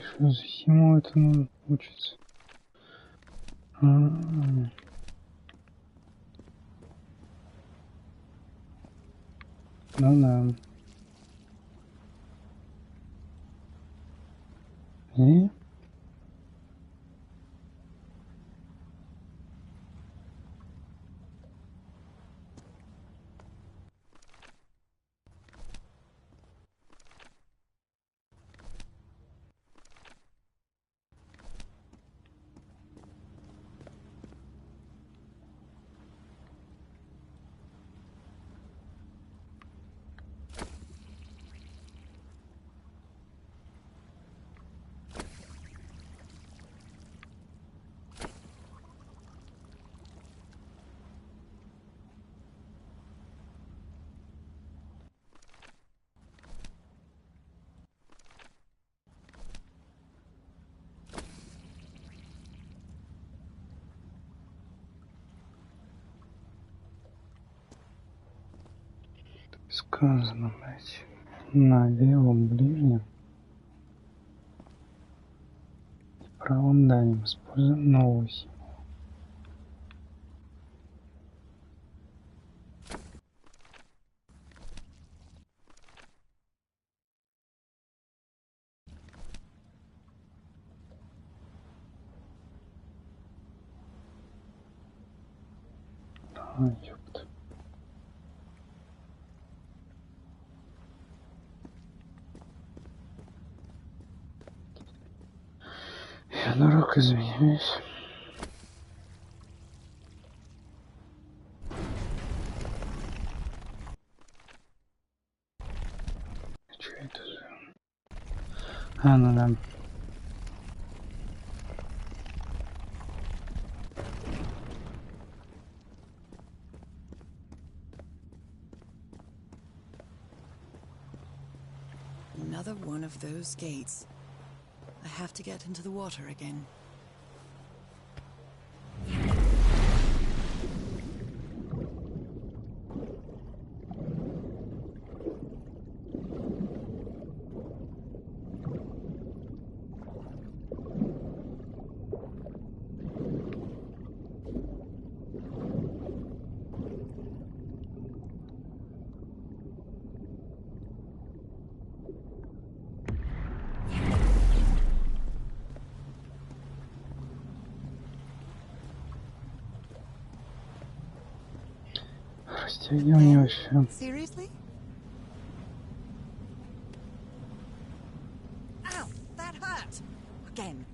Что за химу это надо учиться? Ну да. И? Сказано, блять, на левом ближнем и правом дальнем используем новую химию. А, ёпта. Я дурак, извиняюсь. Что это за... А, ну да. Another one of those gates. I have to get into the water again. Растягивание вообще. Seriously? Ow! That hurt! Again.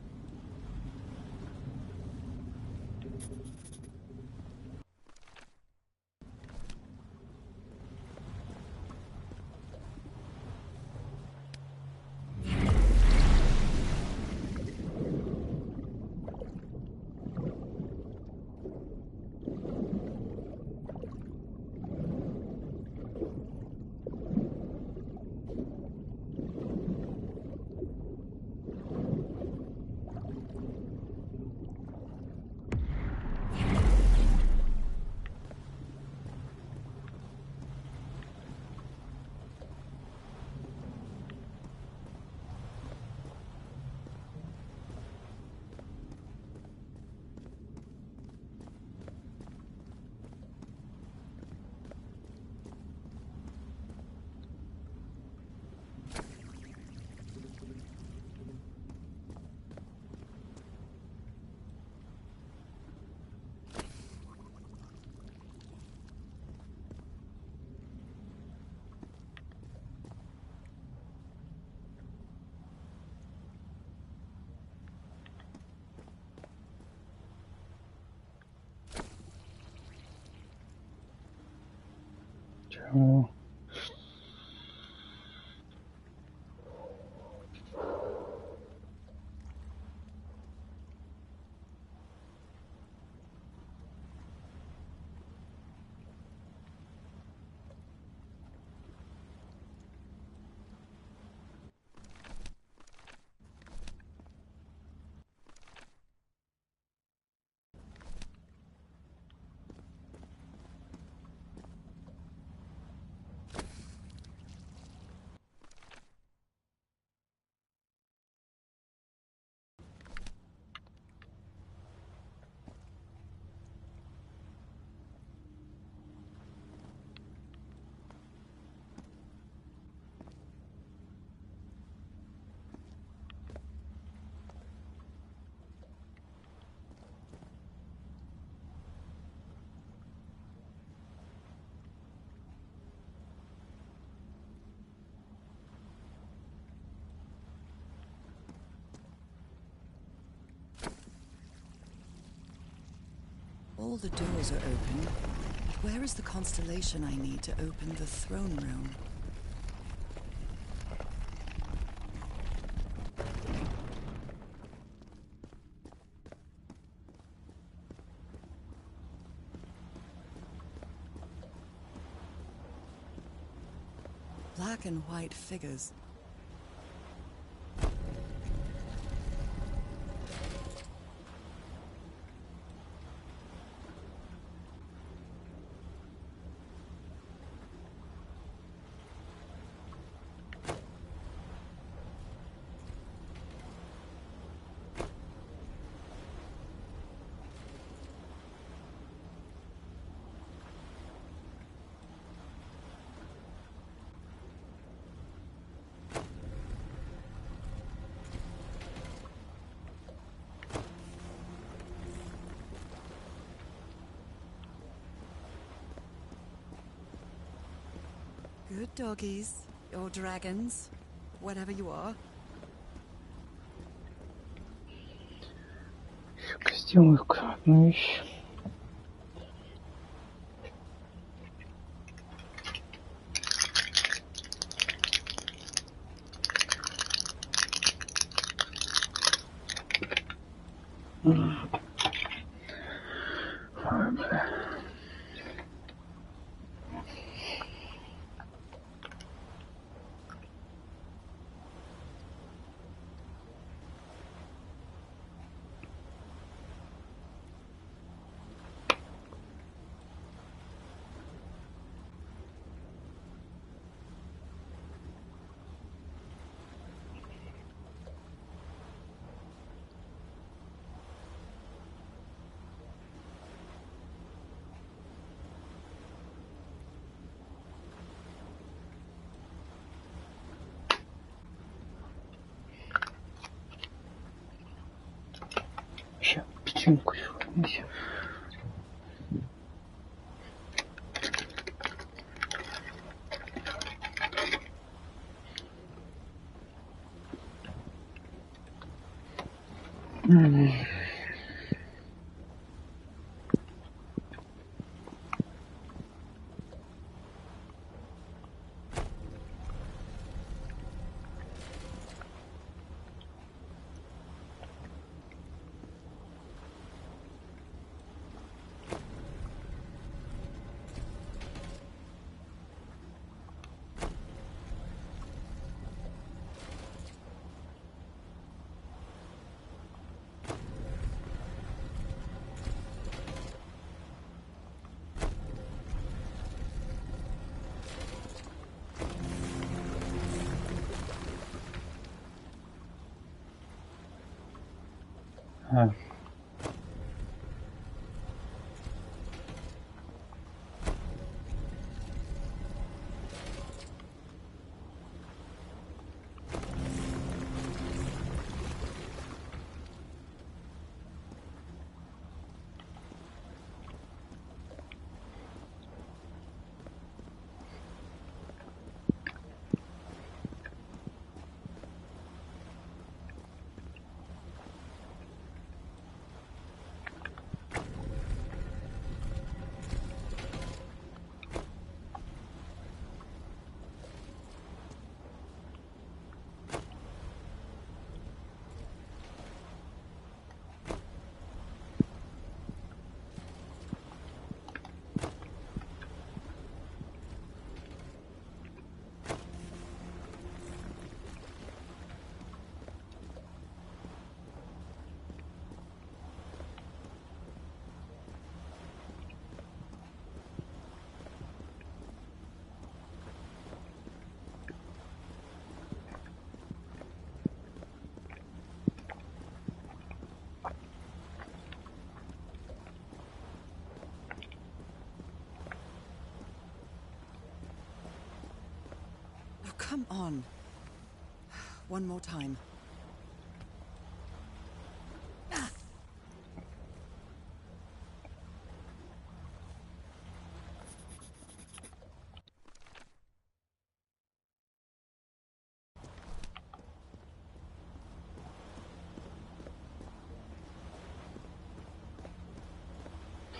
Чего? All the doors are open. But where is the constellation I need to open the throne room? Black and white figures. Good doggies, or dragons, whatever you are. Еще сделаю-ка одну вещь. Ой, бля. Сейчас печеньку еще возьмите. А. come on. One more time. Ah.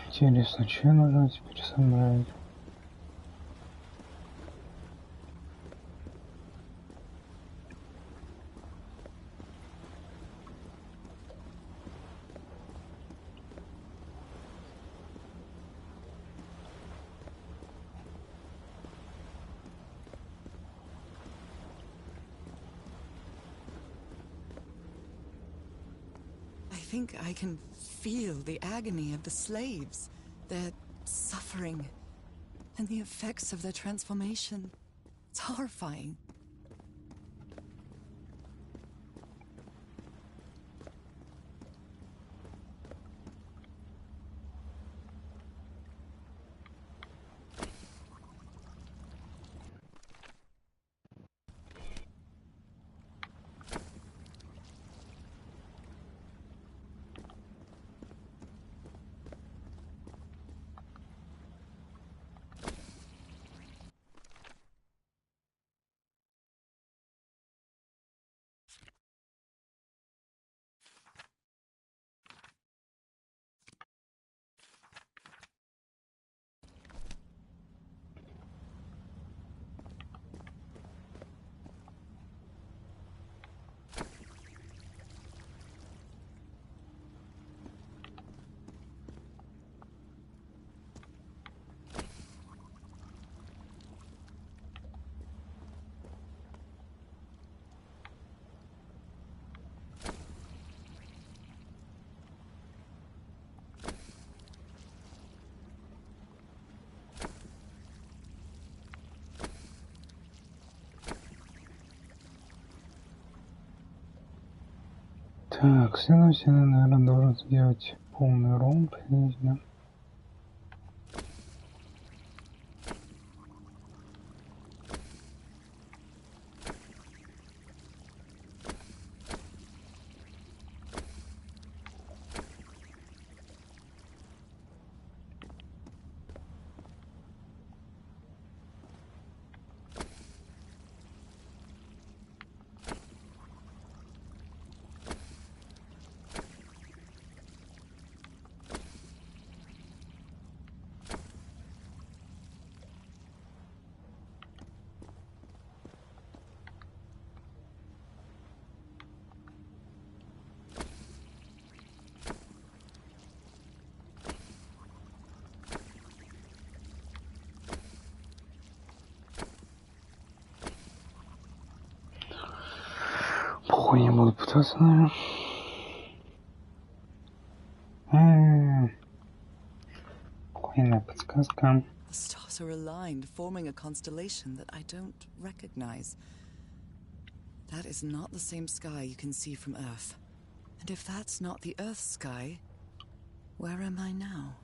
Интересно, что нужно теперь собрать? I think I can feel the agony of the slaves, their suffering, and the effects of their transformation. It's horrifying. Так, следовательно, наверное, должен сделать полный ромб, я не знаю. Похуй, не буду пытаться, наверное. Охуенная подсказка. The stars are aligned, forming a constellation that I don't recognize. That is not the same sky you can see from Earth. And if that's not the Earth sky, where am I now?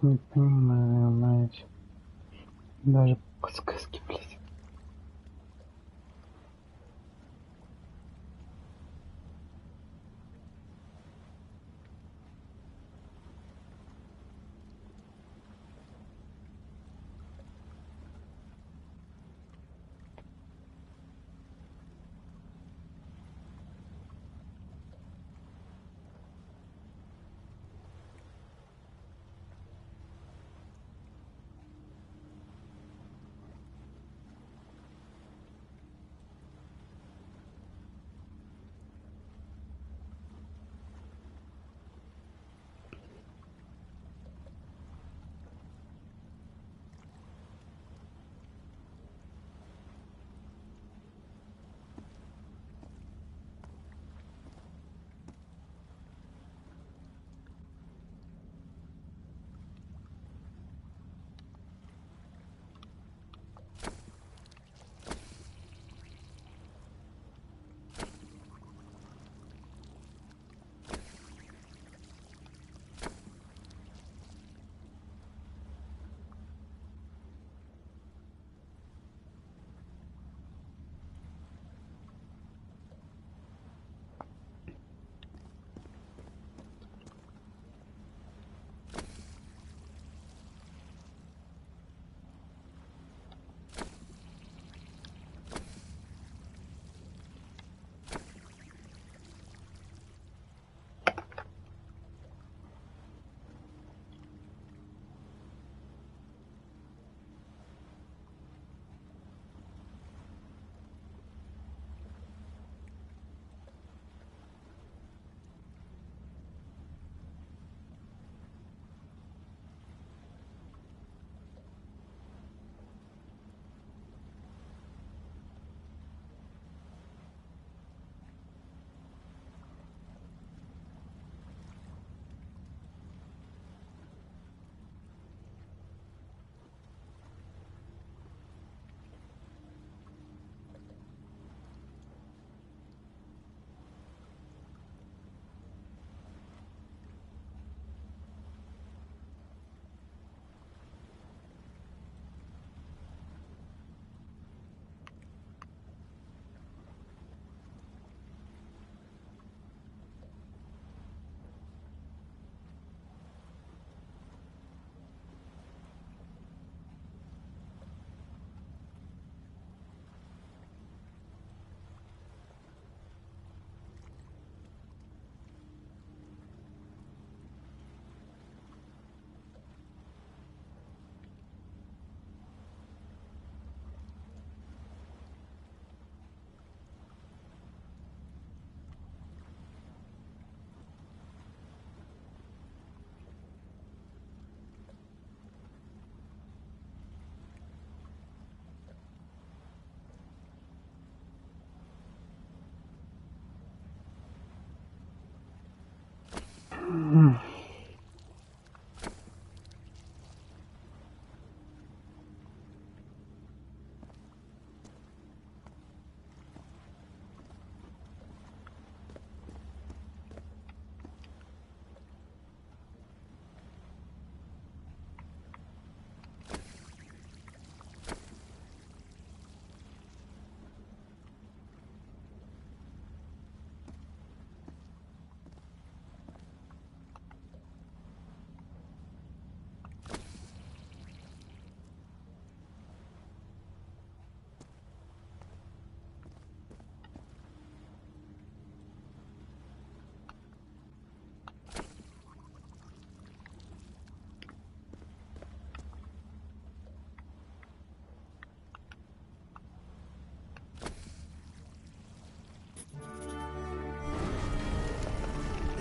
Не понимаю, знаете. Даже подсказки, блядь.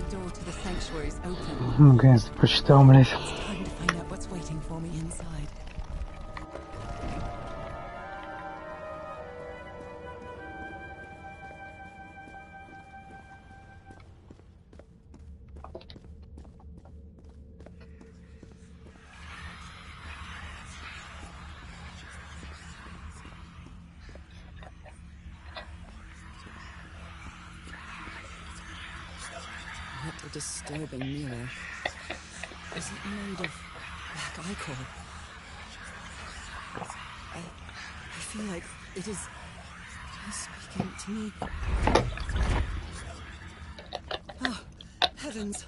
The door to the sanctuary is open. Наконец-то прочитал, блядь. It's time to find out what's waiting for me inside. What a disturbing mirror. Is it made of back Ichor. I feel like it is speaking to me. Oh, heavens.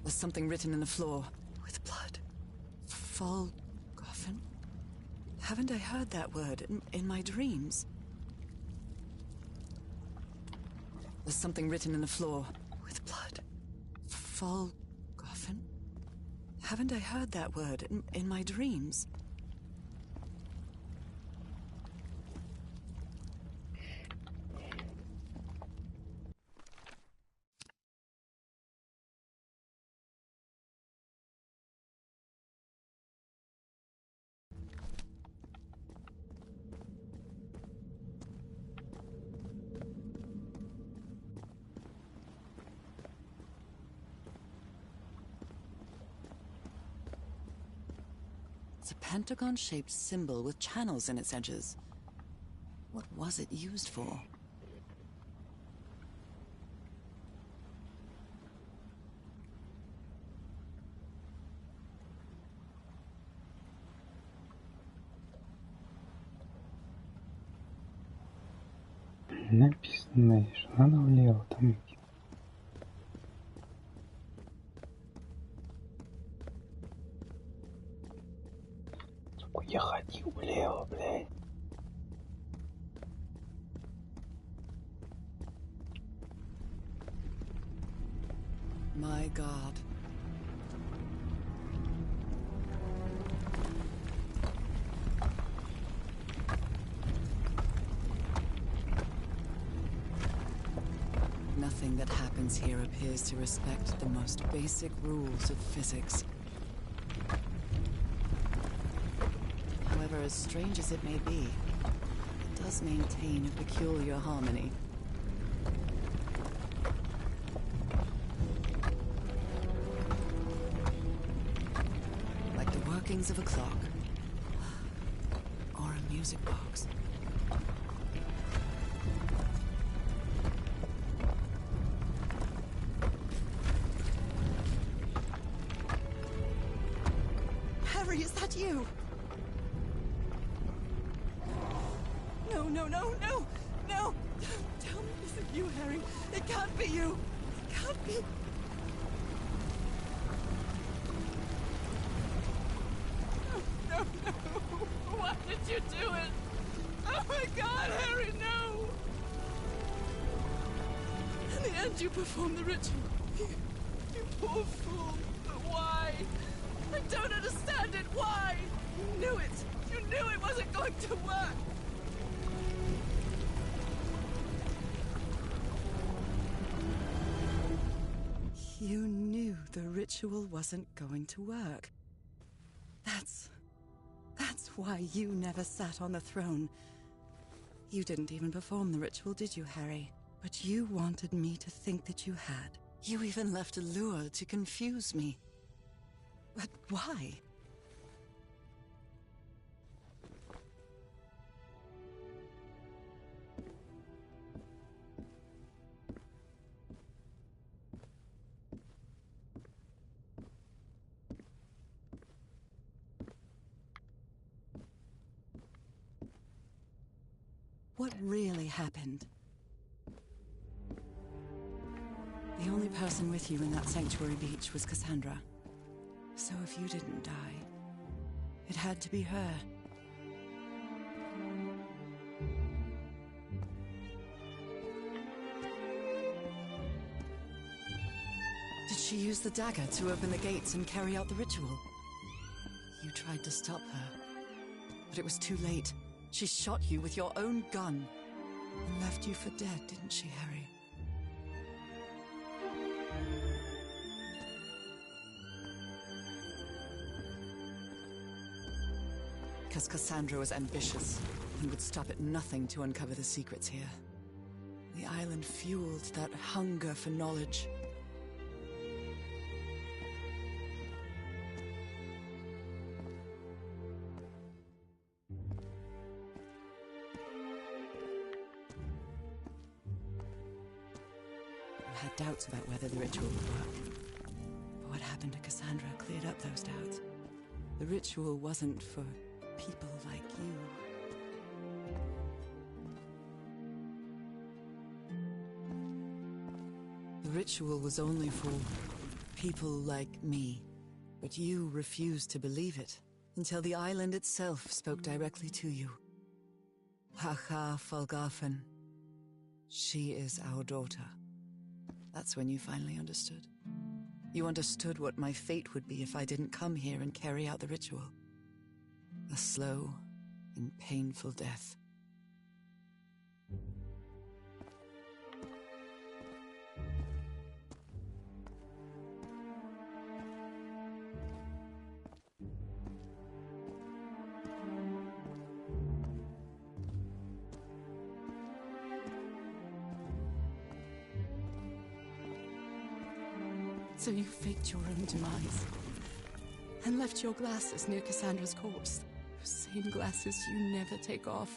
There's something written in the floor with blood. Volgoffen? Haven't I heard that word in my dreams? There's something written in the floor with blood. Volgoffen? Haven't I heard that word in my dreams? It's a pentagon-shaped symbol with channels in its edges. What was it used for? Написано, что надо влево там идти. Я ходил влево, блядь. My God. Nothing that happens here appears to respect the most basic rules of physics. However, as strange as it may be, it does maintain a peculiar harmony. Like the workings of a clock, or a music box. Harry, is that you? No, no, no, no, no! Tell me it isn't you, Harry. It can't be you. It can't be. No, no, no. Why did you do it? Oh my God, Harry, no! In the end, you performed the ritual. You poor fool. But why? I don't understand it. Why? You knew it. You knew it wasn't going to work. You knew the ritual wasn't going to work. That's why you never sat on the throne. You didn't even perform the ritual, did you, Harry? But you wanted me to think that you had. You even left a lure to confuse me. But why? What really happened? The only person with you in that sanctuary beach was Cassandra. So if you didn't die, it had to be her. Did she use the dagger to open the gates and carry out the ritual? You tried to stop her, but it was too late. She shot you with your own gun and left you for dead, didn't she, Harry? Because Cassandra was ambitious and would stop at nothing to uncover the secrets here. The island fueled that hunger for knowledge. had doubts about whether the ritual would work. But what happened to Cassandra cleared up those doubts. The ritual wasn't for people like you. The ritual was only for people like me. But you refused to believe it, until the island itself spoke directly to you. Hacha Falgafen. She is our daughter. That's when you finally understood. You understood what my fate would be if I didn't come here and carry out the ritual. A slow and painful death. So you faked your own demise, and left your glasses near Cassandra's corpse. Those same glasses you never take off.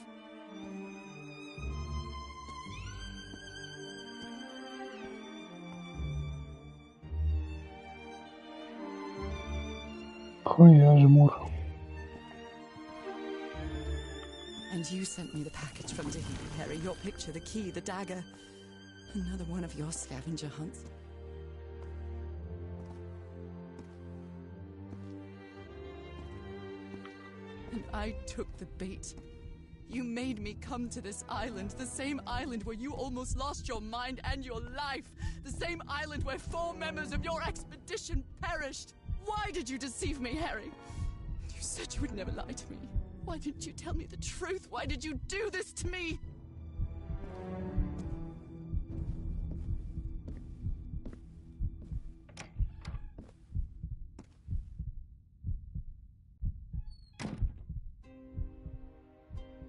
Хуя жмур. And you sent me the package from Tahiti, Harry. Your picture, the key, the dagger. Another one of your scavenger hunts. And I took the bait. You made me come to this island, the same island where you almost lost your mind and your life, the same island where 4 members of your expedition perished. Why did you deceive me, Harry? You said you would never lie to me. Why didn't you tell me the truth? Why did you do this to me?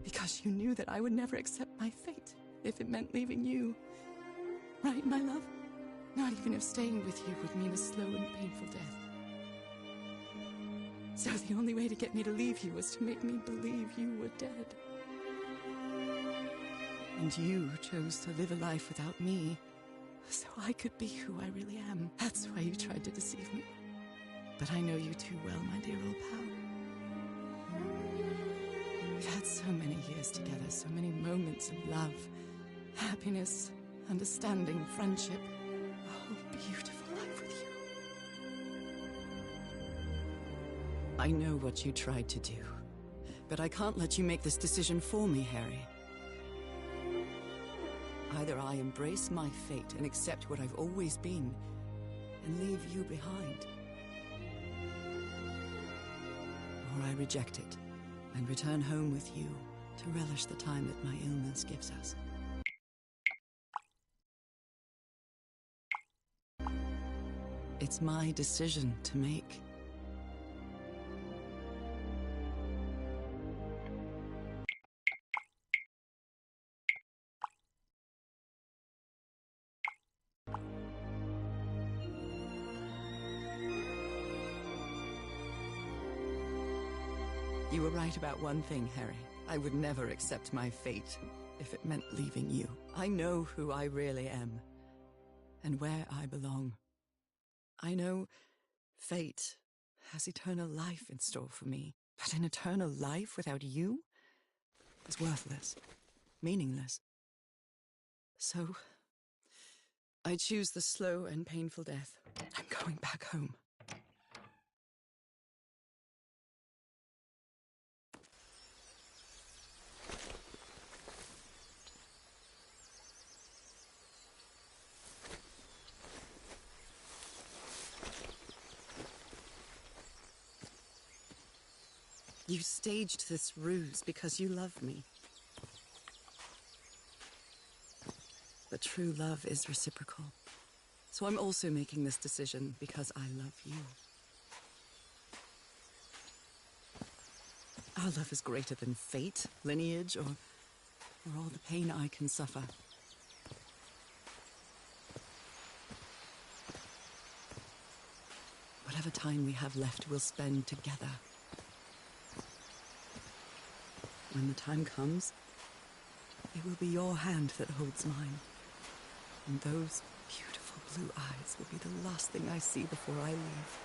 Because you knew that I would never accept my fate if it meant leaving you. Right, my love? Not even if staying with you would mean a slow and painful death. So the only way to get me to leave you was to make me believe you were dead. And you chose to live a life without me, so I could be who I really am. That's why you tried to deceive me. But I know you too well, my dear old pal. We've had so many years together, so many moments of love, happiness, understanding, friendship. A whole beautiful life with you. I know what you tried to do, but I can't let you make this decision for me, Harry. Either I embrace my fate and accept what I've always been, and leave you behind, or I reject it and return home with you to relish the time that my illness gives us. It's my decision to make. You were right about one thing, Harry. I would never accept my fate if it meant leaving you. I know who I really am, and where I belong. I know fate has eternal life in store for me, but an eternal life without you is worthless, meaningless. So, I choose the slow and painful death. I'm going back home. You staged this ruse because you love me. But true love is reciprocal. So I'm also making this decision because I love you. Our love is greater than fate, lineage, or all the pain I can suffer. Whatever time we have left, we'll spend together. When the time comes, it will be your hand that holds mine. And those beautiful blue eyes will be the last thing I see before I leave.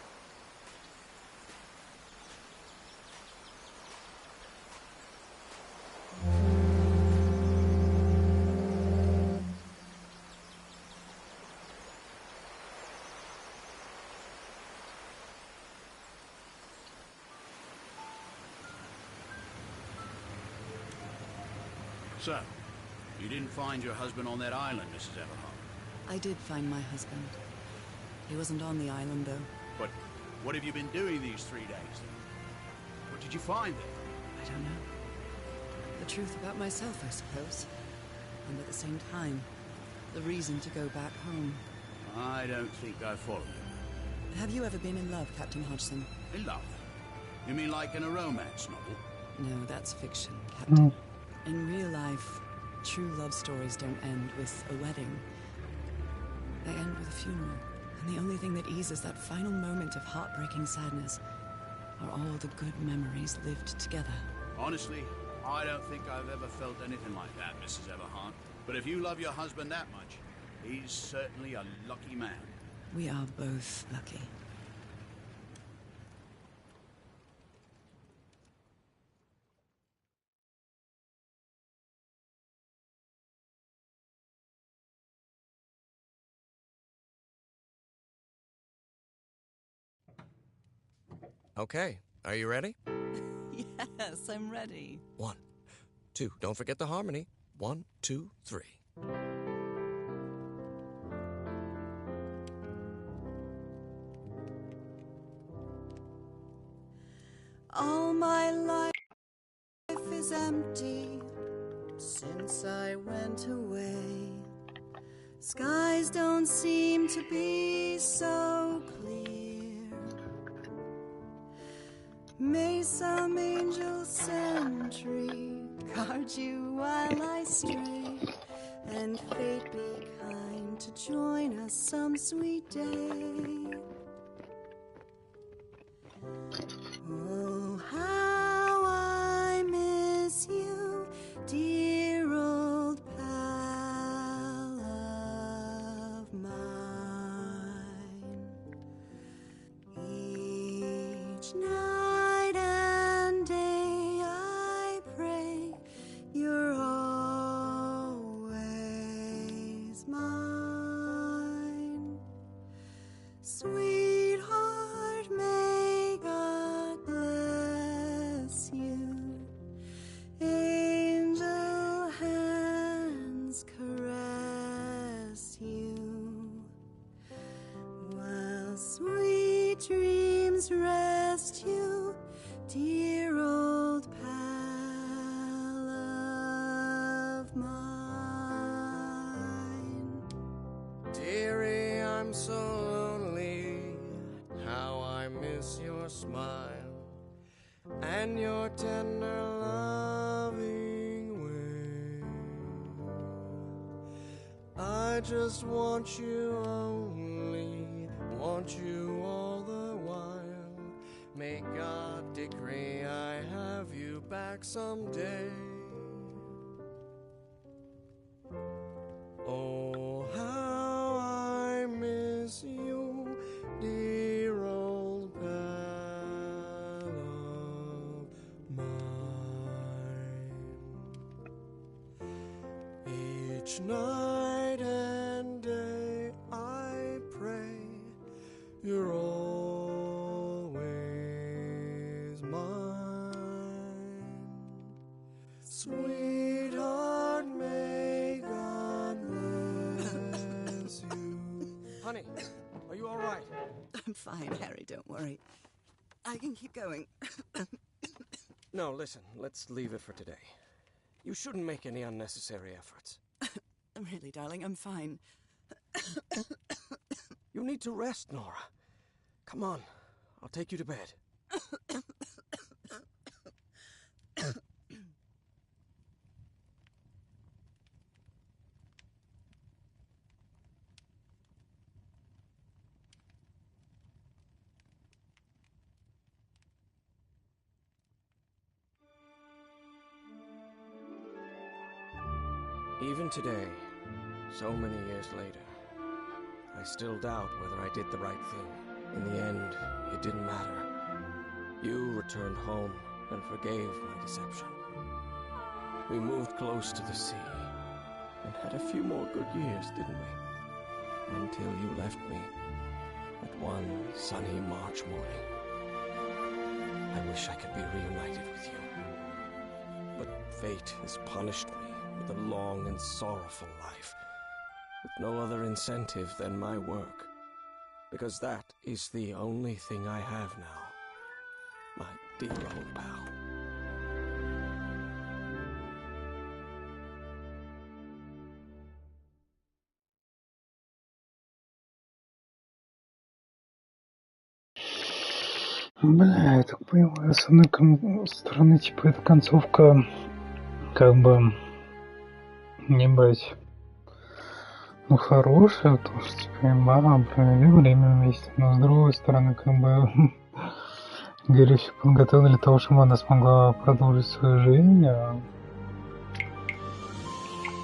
So, you didn't find your husband on that island, Mrs. Everhart? I did find my husband. He wasn't on the island, though. But what have you been doing these 3 days? What did you find there? I don't know. The truth about myself, I suppose. And at the same time, the reason to go back home. I don't think I follow you. Have you ever been in love, Captain Hodgson? In love? You mean like in a romance novel? No, that's fiction, Captain. In real life, true love stories don't end with a wedding. They end with a funeral. And the only thing that eases that final moment of heartbreaking sadness are all the good memories lived together. Honestly, I don't think I've ever felt anything like that, Mrs. Everhart. But if you love your husband that much, he's certainly a lucky man. We are both lucky. Okay, are you ready? Yes, I'm ready. 1, 2, don't forget the harmony. 1, 2, 3. All my life is empty since I went away. Skies don't seem to be so clear. May some angel sentry guard you while I stray, and fate be kind to join us some sweet day. Oh, how I miss you, dear old pal of mine. Each night and day I pray you're always mine. Sweetheart, may God bless you. Angel hands caress you, while sweet dreams rest you, dear old pal of mine. Dearie, I'm so lonely. How I miss your smile and your tender loving way. I just want you only, want you all the while. May God decree I have you back someday. Oh, how I miss you, dear old pal of mine. Each night and day I pray you're always mine. Sweetheart, may God bless you. Honey, are you all right? I'm fine, Harry, don't worry. I can keep going. No, listen, let's leave it for today. You shouldn't make any unnecessary efforts. Really, darling, I'm fine. You need to rest, Nora. Come on, I'll take you to bed. Even today, so many years later, I still doubt whether I did the right thing. In the end, it didn't matter. You returned home and forgave my deception. We moved close to the sea and had a few more good years, didn't we? Until you left me at one sunny March morning. I wish I could be reunited with you. But fate has punished me with a long and sorrowful life, with no other incentive than my work. Because that is the only thing I have now, my dear old pal. Бля, я так понимаю, с одной стороны, типа, эта концовка, как бы, небось, ну, хорошая, потому что, типа, имба, провели время вместе, но с другой стороны, как бы, Горюще подготовили для того, чтобы она смогла продолжить свою жизнь, а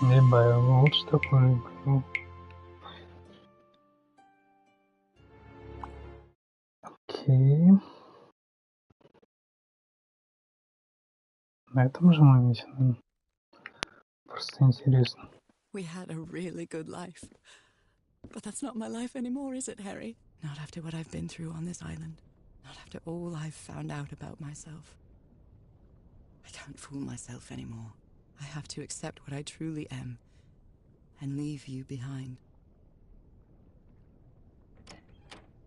либо лучше такой же. Окей. На этом же моменте, наверное. Просто интересно. We had a really good life. But that's not my life anymore, is it, Harry? Not after what I've been through on this island. Not after all I've found out about myself. I can't fool myself anymore. I have to accept what I truly am and leave you behind.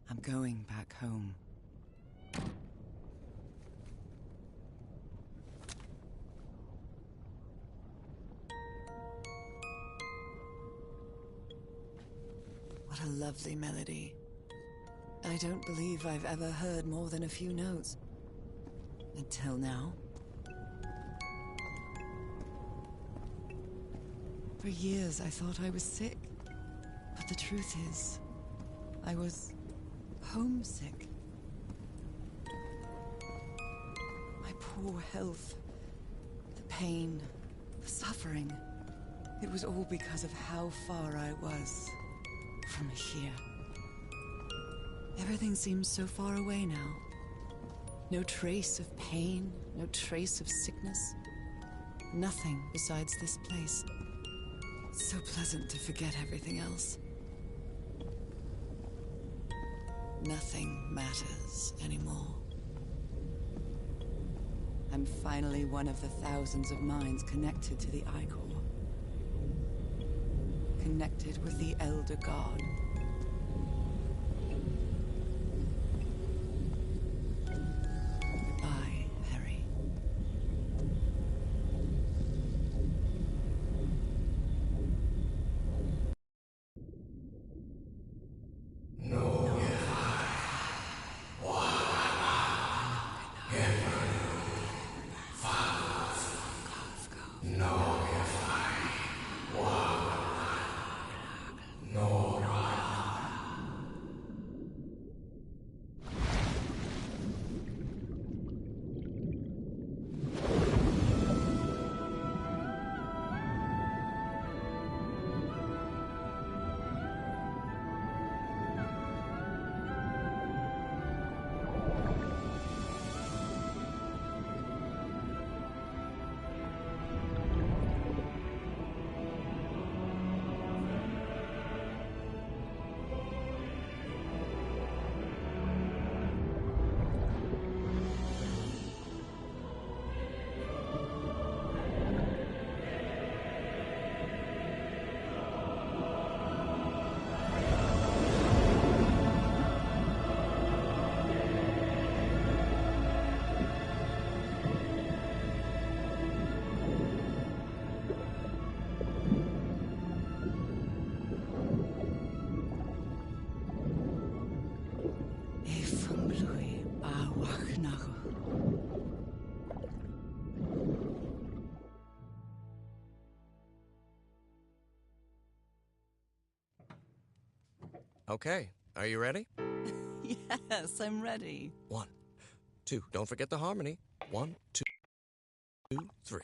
I'm going back home. What a lovely melody. I don't believe I've ever heard more than a few notes. Until now. For years I thought I was sick. But the truth is, I was homesick. My poor health, the pain, the suffering. It was all because of how far I was from here. Everything seems so far away now. No trace of pain, no trace of sickness. Nothing besides this place. It's so pleasant to forget everything else. Nothing matters anymore. I'm finally one of the thousands of minds connected to the Ichor. Connected with the Elder God. Goodbye, Harry. Okay, are you ready? Yes, I'm ready. 1, 2, don't forget the harmony. 1, 2, 3.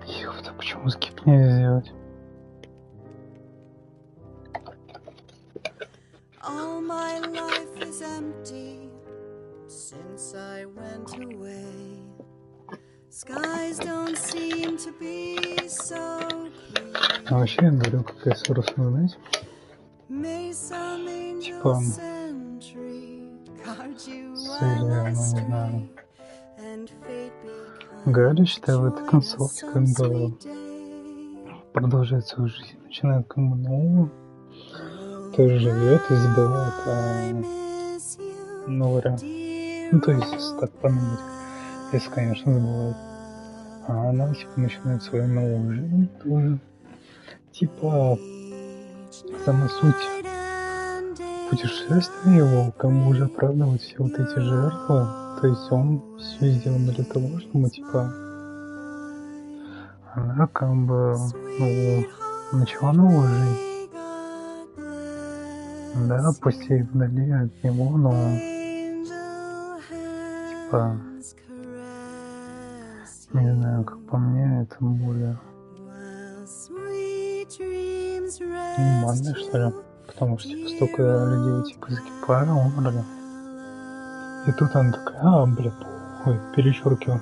Ёпта, почему скип нельзя сделать? All my life is empty since I went away. Skies don't seem to be so clear. А вообще, я говорю, какая ссора с мной, знаете? May some angel Типа, sentry guard you с while ну, I не stray, знаю. and fate becomes Галя, считаю, в этой joy of концовке some как бы sweet day. продолжает свою жизнь, начинает как бы новую, тоже живет и забывает I о miss you, Норе. dear Ну, то есть, если так подумать, если, конечно, забывает. А она, типа, начинает свою новую жизнь тоже. Типа, сама суть путешествия его, кому уже оправдывать все вот эти жертвы. То есть он все сделал для того, чтобы, типа, она как бы, ну, начала новую жизнь. Да, пусть и вдали от него, но, типа, не знаю, как по мне, это более нормально, что ли. Потому что, типа, столько людей, типа, из экипажа умерли. И тут она такая, бля, ой, перечеркиваю.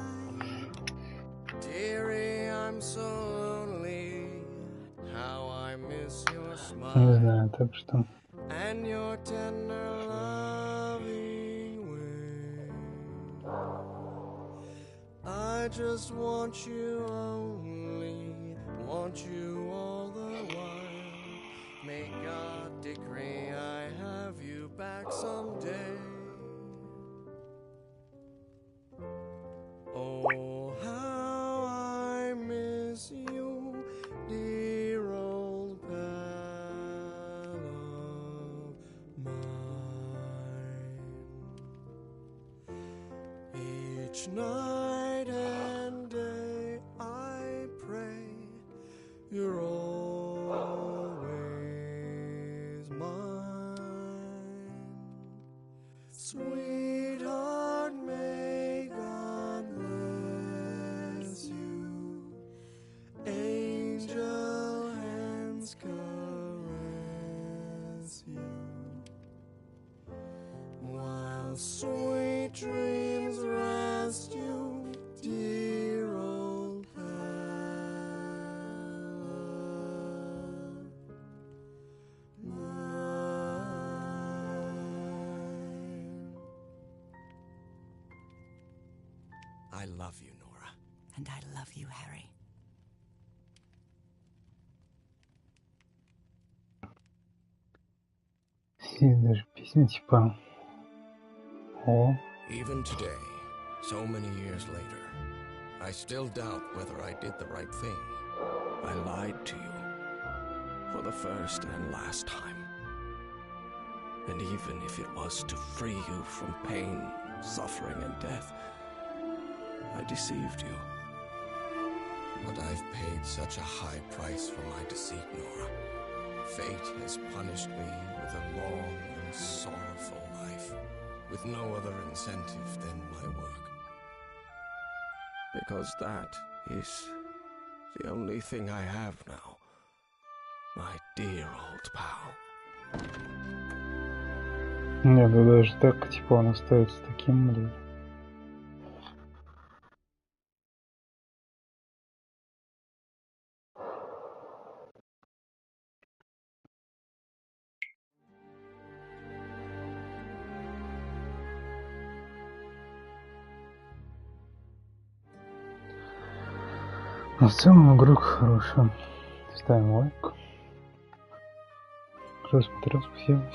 Не знаю, так что... I just want you only, want you all the while. May God decree I have you back someday. Oh, how I miss you, dear old pal of mine. Each night and day I pray you're always mine. Sweetheart, may God bless you. Angel hands caress you. While sweet dreams rest you, dear old mine. I love you, Nora. And I love you, Harry. Все даже песни, типа... О, Even today, so many years later, I still doubt whether I did the right thing. I lied to you for the first and last time. And even if it was to free you from pain, suffering, and death, I deceived you. But I've paid such a high price for my deceit, Nora. Fate has punished me with a long and sorrowful life, with no other incentive than my work. Because that is the only thing I have now, my dear old pal. нет, ну даже так, типа, он остается таким, блин. Но в целом игрок хорошая. Ставим лайк. Кто смотрел, спасибо всем.